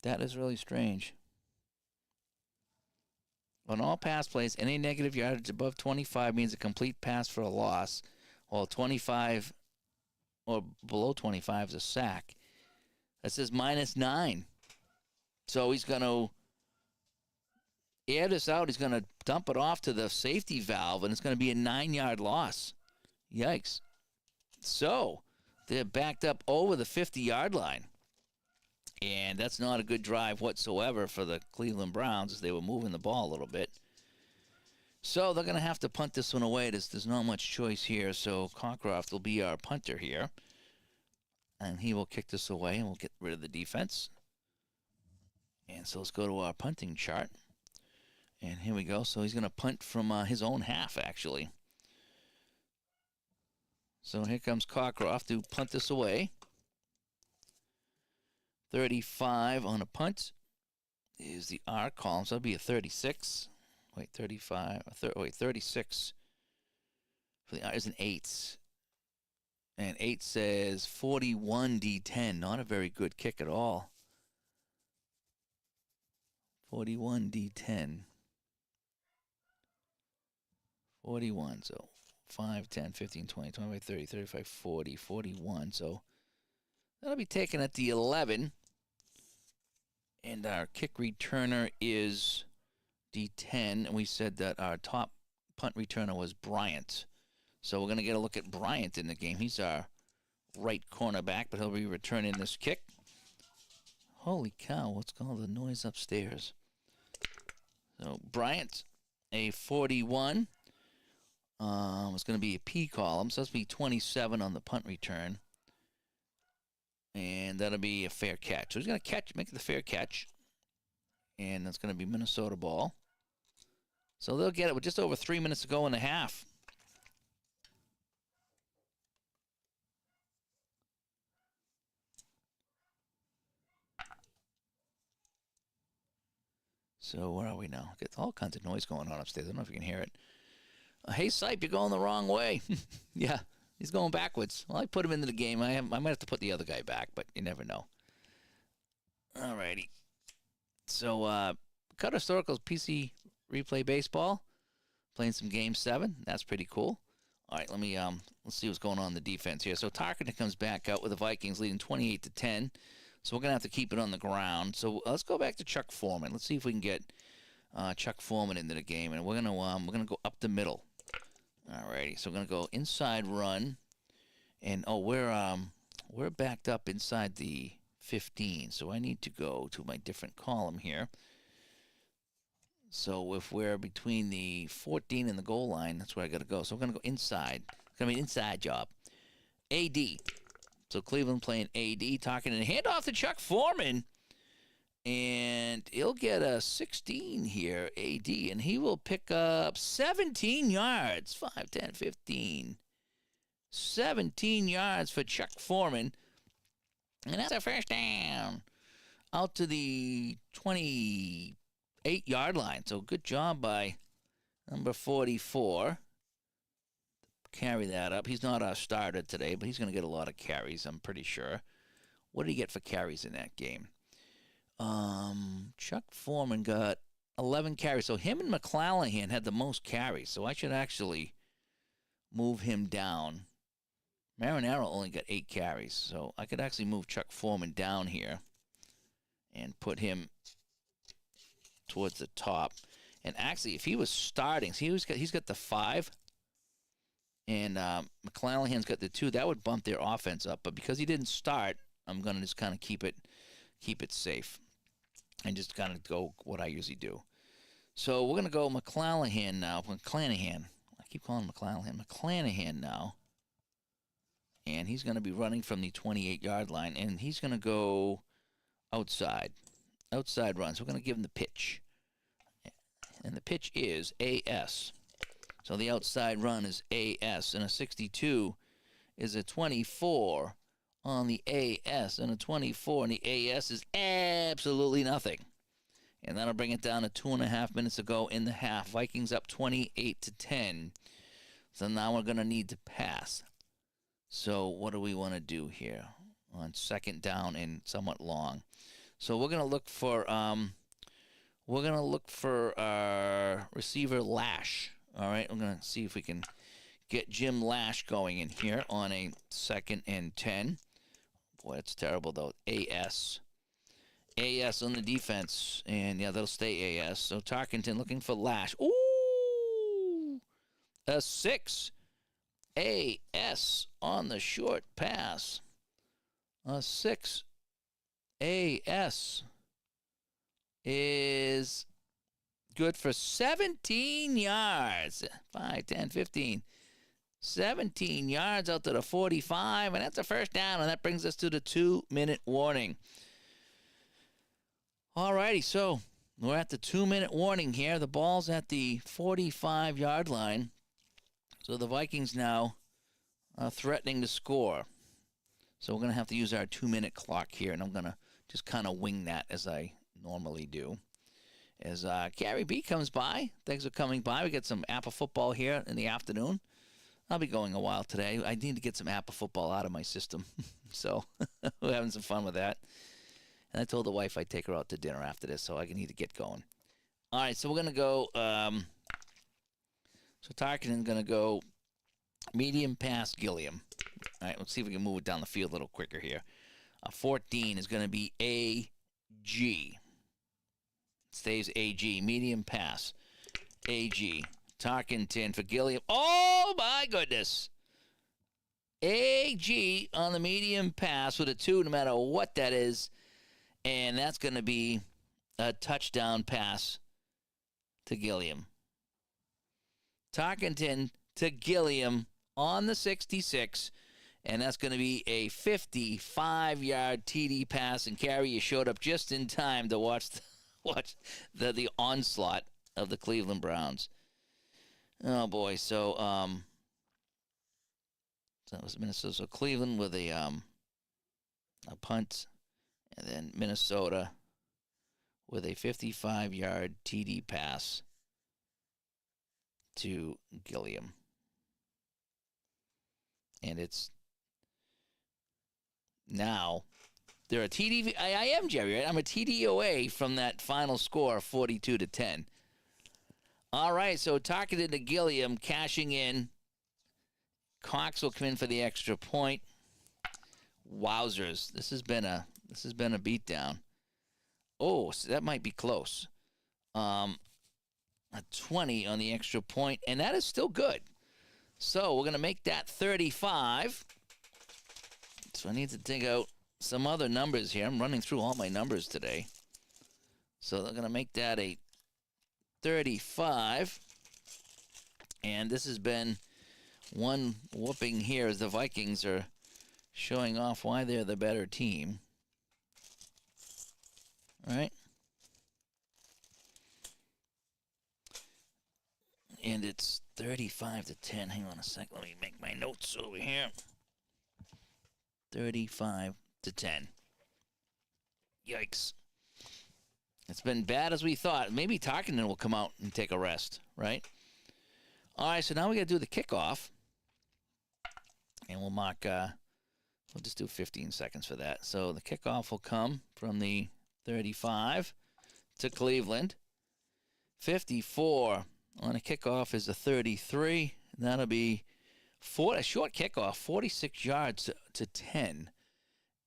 That is really strange. On all pass plays, any negative yardage above 25 means a complete pass for a loss, while 25 or below 25 is a sack. That says -9. So he's going to air this out. He's going to dump it off to the safety valve, and it's going to be a 9-yard loss. Yikes. So they're backed up over the 50-yard line. And that's not a good drive whatsoever for the Cleveland Browns as they were moving the ball a little bit. So they're going to have to punt this one away. There's not much choice here. So Cockcroft will be our punter here. And he will kick this away, and we'll get rid of the defense. And so let's go to our punting chart. And here we go. So he's going to punt from his own half, actually. So here comes Cockcroft to punt this away. 35 on a punt is the R column. So it'll be a 36. Wait, 35. Wait, 36. For the R is an 8. And 8 says 41 D10. Not a very good kick at all. 41 D10. 41. So 5, 10, 15, 20, 25, 30, 35, 40, 41. So that'll be taken at the 11. And our kick returner is D10. And we said that our top punt returner was Bryant. So we're going to get a look at Bryant in the game. He's our right cornerback, but he'll be returning this kick. Holy cow, what's all the noise upstairs? So Bryant, a 41. It's going to be a P column, so that's going to be 27 on the punt return. And that'll be a fair catch. So he's going to make the fair catch. And that's going to be Minnesota ball. So they'll get it with just over 3 minutes to go in the half. So where are we now? Get all kinds of noise going on upstairs. I don't know if you can hear it. Hey, Sipe, you're going the wrong way. Yeah, he's going backwards. Well, I put him into the game. I might have to put the other guy back, but you never know. All righty. So, Cut Historical's PC Replay Baseball. Playing some Game 7. That's pretty cool. All right, let's see what's going on in the defense here. So, Tarkenton comes back out with the Vikings leading 28-10. So, we're going to have to keep it on the ground. So, let's go back to Chuck Foreman. Let's see if we can get Chuck Foreman into the game. And we're gonna go up the middle. Alrighty, so we're going to go inside run. And, we're backed up inside the 15. So I need to go to my different column here. So if we're between the 14 and the goal line, that's where I got to go. So we're going to go inside. It's going to be an inside job. AD. So Cleveland playing AD, talking and handoff to Chuck Foreman. And he'll get a 16 here, AD, and he will pick up 17 yards, 5, 10, 15. 17 yards for Chuck Foreman. And that's a first down out to the 28-yard line. So good job by number 44. Carry that up. He's not our starter today, but he's going to get a lot of carries, I'm pretty sure. What did he get for carries in that game? Chuck Foreman got 11 carries. So him and McClanahan had the most carries. So I should actually move him down. Marinaro only got 8 carries. So I could actually move Chuck Foreman down here and put him towards the top. And actually, if he was starting, he's got the 5. And McClanahan's got the 2. That would bump their offense up. But because he didn't start, I'm going to just kind of keep it safe. And just kind of go what I usually do. So we're going to go McClanahan now. McClanahan. I keep calling him McClanahan. McClanahan now. And he's going to be running from the 28-yard line. And he's going to go outside. Outside run. So we're going to give him the pitch. And the pitch is AS. So the outside run is AS. And a 62 is a 24 on the AS, and a 24 on the AS is absolutely nothing. And that'll bring it down to 2.5 minutes to go in the half. Vikings up 28-10. So now we're going to need to pass. So what do we want to do here on second down and somewhat long? So we're going to look for our receiver Lash. All right, we're going to see if we can get Jim Lash going in here on a 2nd and 10. Boy, that's terrible, though. AS on the defense. And, yeah, that'll stay AS. So Tarkenton looking for Lash. Ooh! A 6. AS on the short pass. A 6. AS is good for 17 yards. 5, 10, 15. 17 yards out to the 45, and that's a first down, and that brings us to the 2-minute warning. All righty, so we're at the 2-minute warning here. The ball's at the 45-yard line, so the Vikings now are threatening to score. So we're going to have to use our 2-minute clock here, and I'm going to just kind of wing that as I normally do. As Gary B comes by, thanks for coming by. We get some APBA football here in the afternoon. I'll be going a while today. I need to get some APBA football out of my system. So we're having some fun with that. And I told the wife I'd take her out to dinner after this, so I need to get going. All right, so we're going to go. So Tarkenton's going to go medium pass Gilliam. All right, let's see if we can move it down the field a little quicker here. 14 is going to be AG. Stays AG. Medium pass. AG. Tarkenton for Gilliam. Oh, my goodness. AG on the medium pass with a 2, no matter what that is. And that's going to be a touchdown pass to Gilliam. Tarkenton to Gilliam on the 66. And that's going to be a 55-yard TD pass. And Carrie, you showed up just in time to watch the onslaught of the Cleveland Browns. Oh boy! So that was Minnesota. So Cleveland with a punt, and then Minnesota with a 55-yard TD pass to Gilliam, and it's now. They're a TD. I am, Jerry, right? I'm a TD away from that final score, 42-10. All right, so Tarkenton to Gilliam, cashing in. Cox will come in for the extra point. Wowzers! This has been a beatdown. Oh, so that might be close. A 20 on the extra point, and that is still good. So we're gonna make that 35. So I need to dig out some other numbers here. I'm running through all my numbers today. So they're going to make that a 35. And this has been one whooping here as the Vikings are showing off why they're the better team. All right. And it's 35-10. Hang on a sec. Let me make my notes over here. 35-10. Yikes. It's been bad as we thought. Maybe Tarkenton will come out and take a rest, right? All right, so now we got to do the kickoff. And we'll mark, we'll just do 15 seconds for that. So the kickoff will come from the 35 to Cleveland. 54 on a kickoff is a 33. That'll be a short kickoff, 46 yards to 10.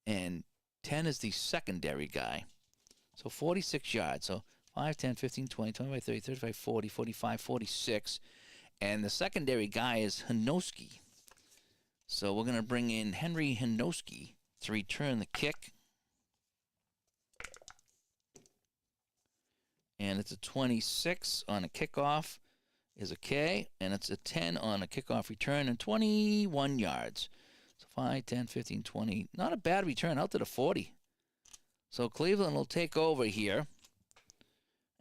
And 10 is the secondary guy. So 46 yards. So 5, 10, 15, 20, 25, 30, 35, 40, 45, 46. And the secondary guy is Hanoski. So we're going to bring in Henry Hanoski to return the kick. And it's a 26 on a kickoff is a K, and it's a 10 on a kickoff return and 21 yards. So 5, 10, 15, 20. Not a bad return out to the 40. So Cleveland will take over here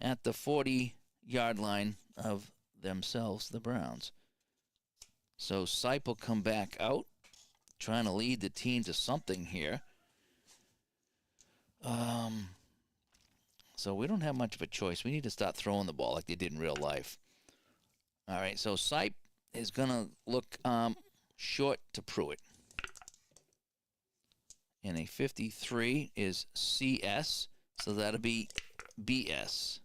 at the 40-yard line of themselves, the Browns. So Sipe will come back out, trying to lead the team to something here. So we don't have much of a choice. We need to start throwing the ball like they did in real life. All right, so Sipe is going to look short to Pruitt. And a 53 is CS, so that'll be BS.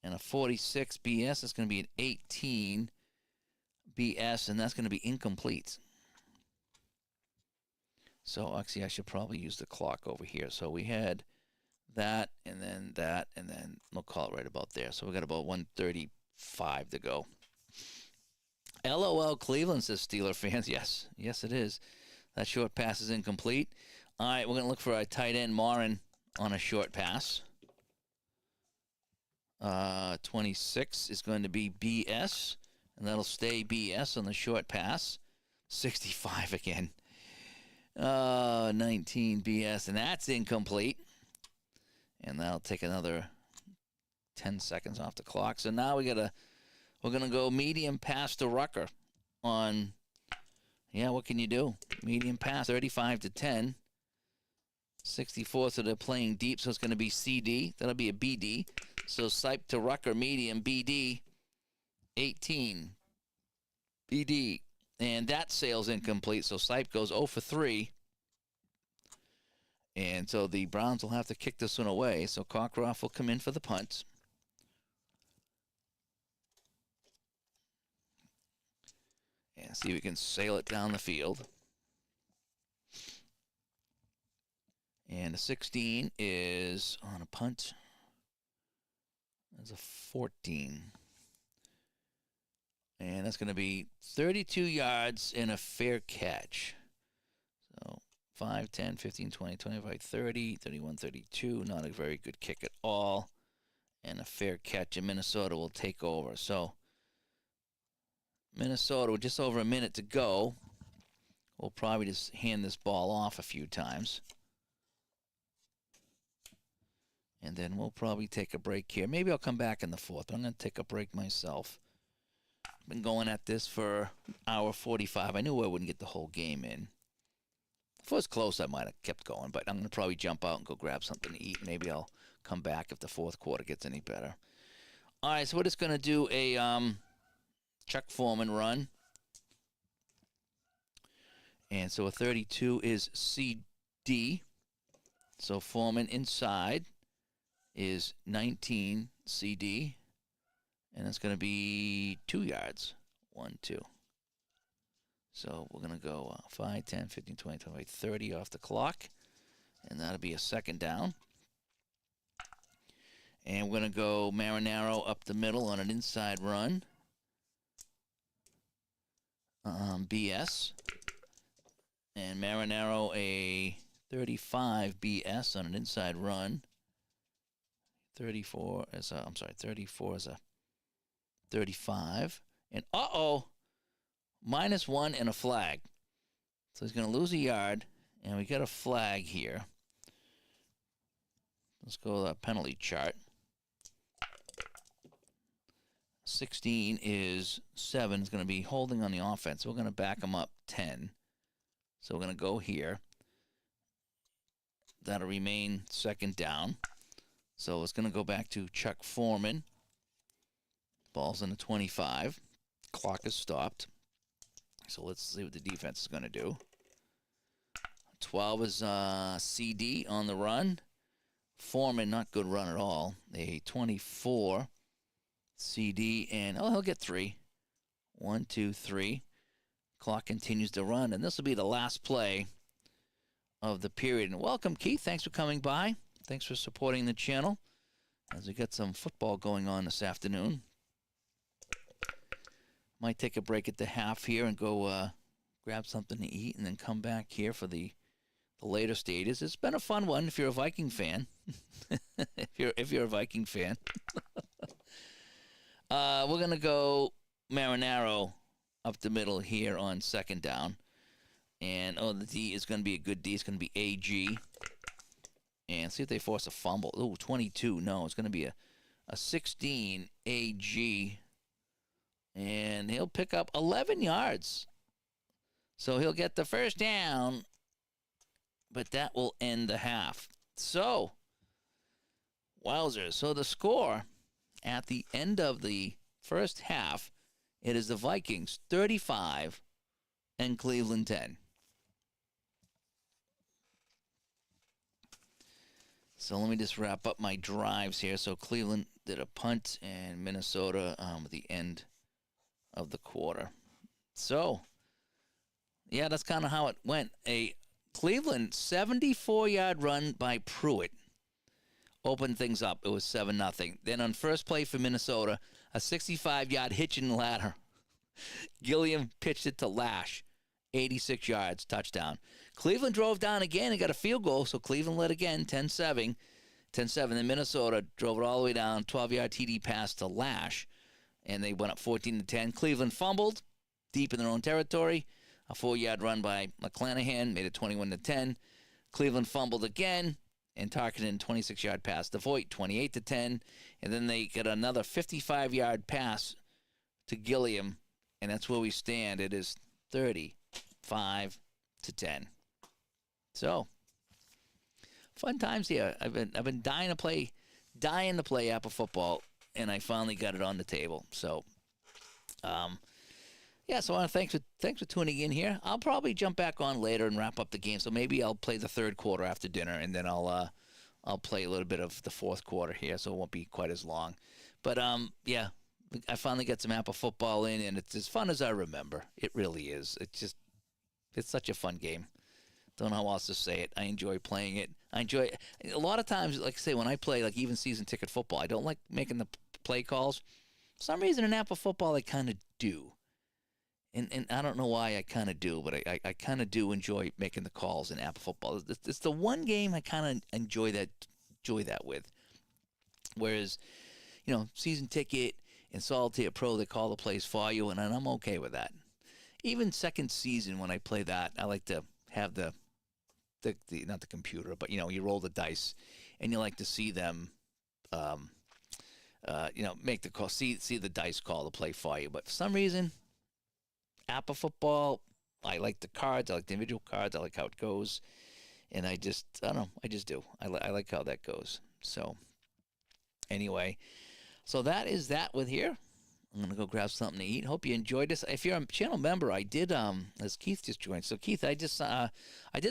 And a 46 BS is going to be an 18 BS, and that's going to be incomplete. So actually, I should probably use the clock over here. So we had that, and then we'll call it right about there. So we got about 135 to go. LOL Cleveland, says Steeler fans. Yes, it is. That short pass is incomplete. All right, we're going to look for our tight end, Morin, on a short pass. 26 is going to be BS, And that'll stay BS on the short pass. 65 again. 19 BS, and that's incomplete. And that'll take another 10 seconds off the clock. So now we're gonna go medium pass to Rucker on. Yeah, what can you do? Medium pass, 35 to 10. 64, so they're playing deep, so it's going to be CD. That'll be a BD. So Sipe to Rucker, medium, BD, 18. BD. And that sail's incomplete, so Sipe goes 0 for 3. And so the Browns will have to kick this one away. So Cockcroft will come in for the punt. And see if we can sail it down the field. And the 16 is on a punt. That's a 14. And that's going to be 32 yards and a fair catch. So 5, 10, 15, 20, 25, 30, 31, 32. Not a very good kick at all. And a fair catch, and Minnesota will take over. So Minnesota, with just over a minute to go, will probably just hand this ball off a few times. And then we'll probably take a break here. Maybe I'll come back in the fourth. I'm going to take a break myself. Been going at this for hour 45. I knew I wouldn't get the whole game in. If it was close, I might have kept going. But I'm going to probably jump out and go grab something to eat. Maybe I'll come back if the fourth quarter gets any better. All right, so we're just going to do a Chuck Foreman run. And so a 32 is CD. So Foreman inside is 19 CD, and it's going to be 2 yards. 1, 2. So we're going to go 5, 10, 15, 20, 25, 30 off the clock, and that'll be a second down. And we're going to go Marinaro up the middle on an inside run. BS. And Marinaro a 35 BS on an inside run. 34 is a, I'm sorry, 34 is a 35. And -1 and a flag. So he's going to lose a yard, and we got a flag here. Let's go to the penalty chart. 16 is 7. It's going to be holding on the offense. We're going to back him up 10. So we're going to go here. That'll remain second down. So it's going to go back to Chuck Foreman. Ball's in the 25. Clock is stopped. So let's see what the defense is going to do. 12 is CD on the run. Foreman, not good run at all. A 24 CD, and he'll get 3. 1, 2, 3. Clock continues to run, and this will be the last play of the period. And welcome, Keith. Thanks for coming by. Thanks for supporting the channel as we got some football going on this afternoon. Might take a break at the half here and go grab something to eat and then come back here for the later stages. It's been a fun one if you're a Viking fan. if you're a Viking fan. We're going to go Marinaro up the middle here on second down. And, the D is going to be a good D. It's going to be AG. And see if they force a fumble. Oh, 22. No, it's going to be a 16 AG. And he'll pick up 11 yards. So he'll get the first down. But that will end the half. So, wowzers. So the score at the end of the first half, it is the Vikings 35 and Cleveland 10. So let me just wrap up my drives here. So Cleveland did a punt, and Minnesota at the end of the quarter. So, yeah, that's kind of how it went. A Cleveland 74-yard run by Pruitt opened things up. It was 7-0. Then on first play for Minnesota, a 65-yard hitch and ladder. Gilliam pitched it to Lash. 86 yards, touchdown. Cleveland drove down again and got a field goal, so Cleveland led again, 10-7. 10-7. Then Minnesota drove it all the way down, 12-yard TD pass to Lash. and they went up 14-10. Cleveland fumbled deep in their own territory. A 4-yard run by McClanahan made it 21-10. Cleveland fumbled again, and Tarkenton 26-yard pass to Voigt, 28-10. And then they get another 55-yard pass to Gilliam, and that's where we stand. It is 35-10. So, fun times here. I've been dying to play APBA football, and I finally got it on the table. So, yeah. So, I want to thanks for tuning in here. I'll probably jump back on later and wrap up the game. So maybe I'll play the third quarter after dinner, and then I'll play a little bit of the fourth quarter here, so it won't be quite as long. But yeah, I finally got some APBA football in, and it's as fun as I remember. It really is. It's such a fun game. Don't know how else to say it. I enjoy playing it. A lot of times, like I say, when I play, like even season ticket football, I don't like making the play calls. For some reason in APBA football, I kind of do. And I don't know why I kind of do, but I kind of do enjoy making the calls in APBA football. It's the one game I kind of enjoy that with. Whereas, season ticket and Solitaire Pro, they call the plays for you, and I'm okay with that. Even second season when I play that, I like to have the not the computer, but you roll the dice, and you like to see them, make the call, see the dice call the play for you. But for some reason, APBA football, I like the cards, I like the individual cards, I like how it goes, and I don't know, I just do. I like how that goes. So anyway, so that is that with here. I'm going to go grab something to eat. Hope you enjoyed this. If you're a channel member, I did, as Keith just joined. So, Keith, I did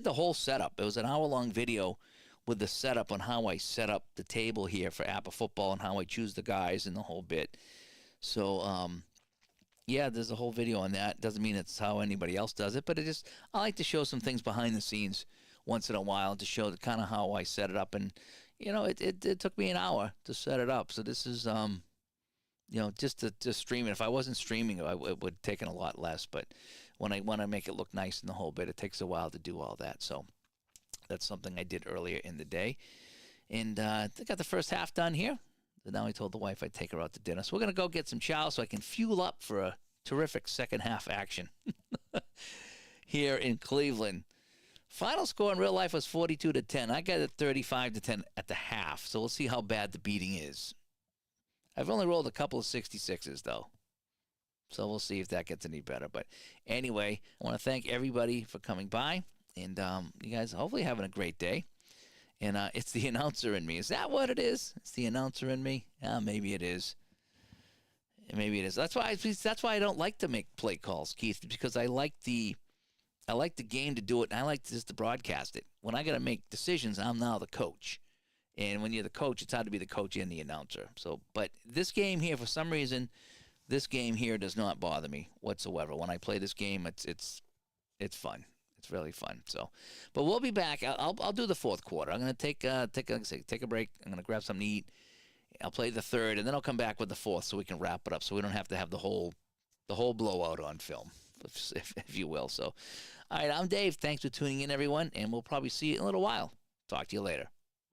the whole setup. It was an hour-long video with the setup on how I set up the table here for APBA football and how I choose the guys and the whole bit. So, yeah, there's a whole video on that. Doesn't mean it's how anybody else does it, but I like to show some things behind the scenes once in a while to show kind of how I set it up. And, it took me an hour to set it up. So this is, just to stream it. If I wasn't streaming, it would have taken a lot less. But when I want to make it look nice in the whole bit, it takes a while to do all that. So that's something I did earlier in the day. And I got the first half done here. And now I told the wife I'd take her out to dinner. So we're going to go get some chow so I can fuel up for a terrific second half action here in Cleveland. Final score in real life was 42-10. I got it 35-10 at the half. So we'll see how bad the beating is. I've only rolled a couple of 66s, though. So we'll see if that gets any better. But anyway, I want to thank everybody for coming by. And you guys hopefully having a great day. And it's the announcer in me. Is that what it is? It's the announcer in me? Maybe it is. Maybe it is. That's why I don't like to make play calls, Keith, because I like the game to do it, and I like just to broadcast it. When I got to make decisions, I'm now the coach. And when you're the coach, it's hard to be the coach and the announcer. So, but this game here, for some reason, this game here does not bother me whatsoever. When I play this game, it's fun. It's really fun. So, but we'll be back. I'll do the fourth quarter. I'm gonna take a break. I'm gonna grab something to eat. I'll play the third, and then I'll come back with the fourth, so we can wrap it up. So we don't have to have the whole blowout on film, if you will. So, all right, I'm Dave. Thanks for tuning in, everyone, and we'll probably see you in a little while. Talk to you later.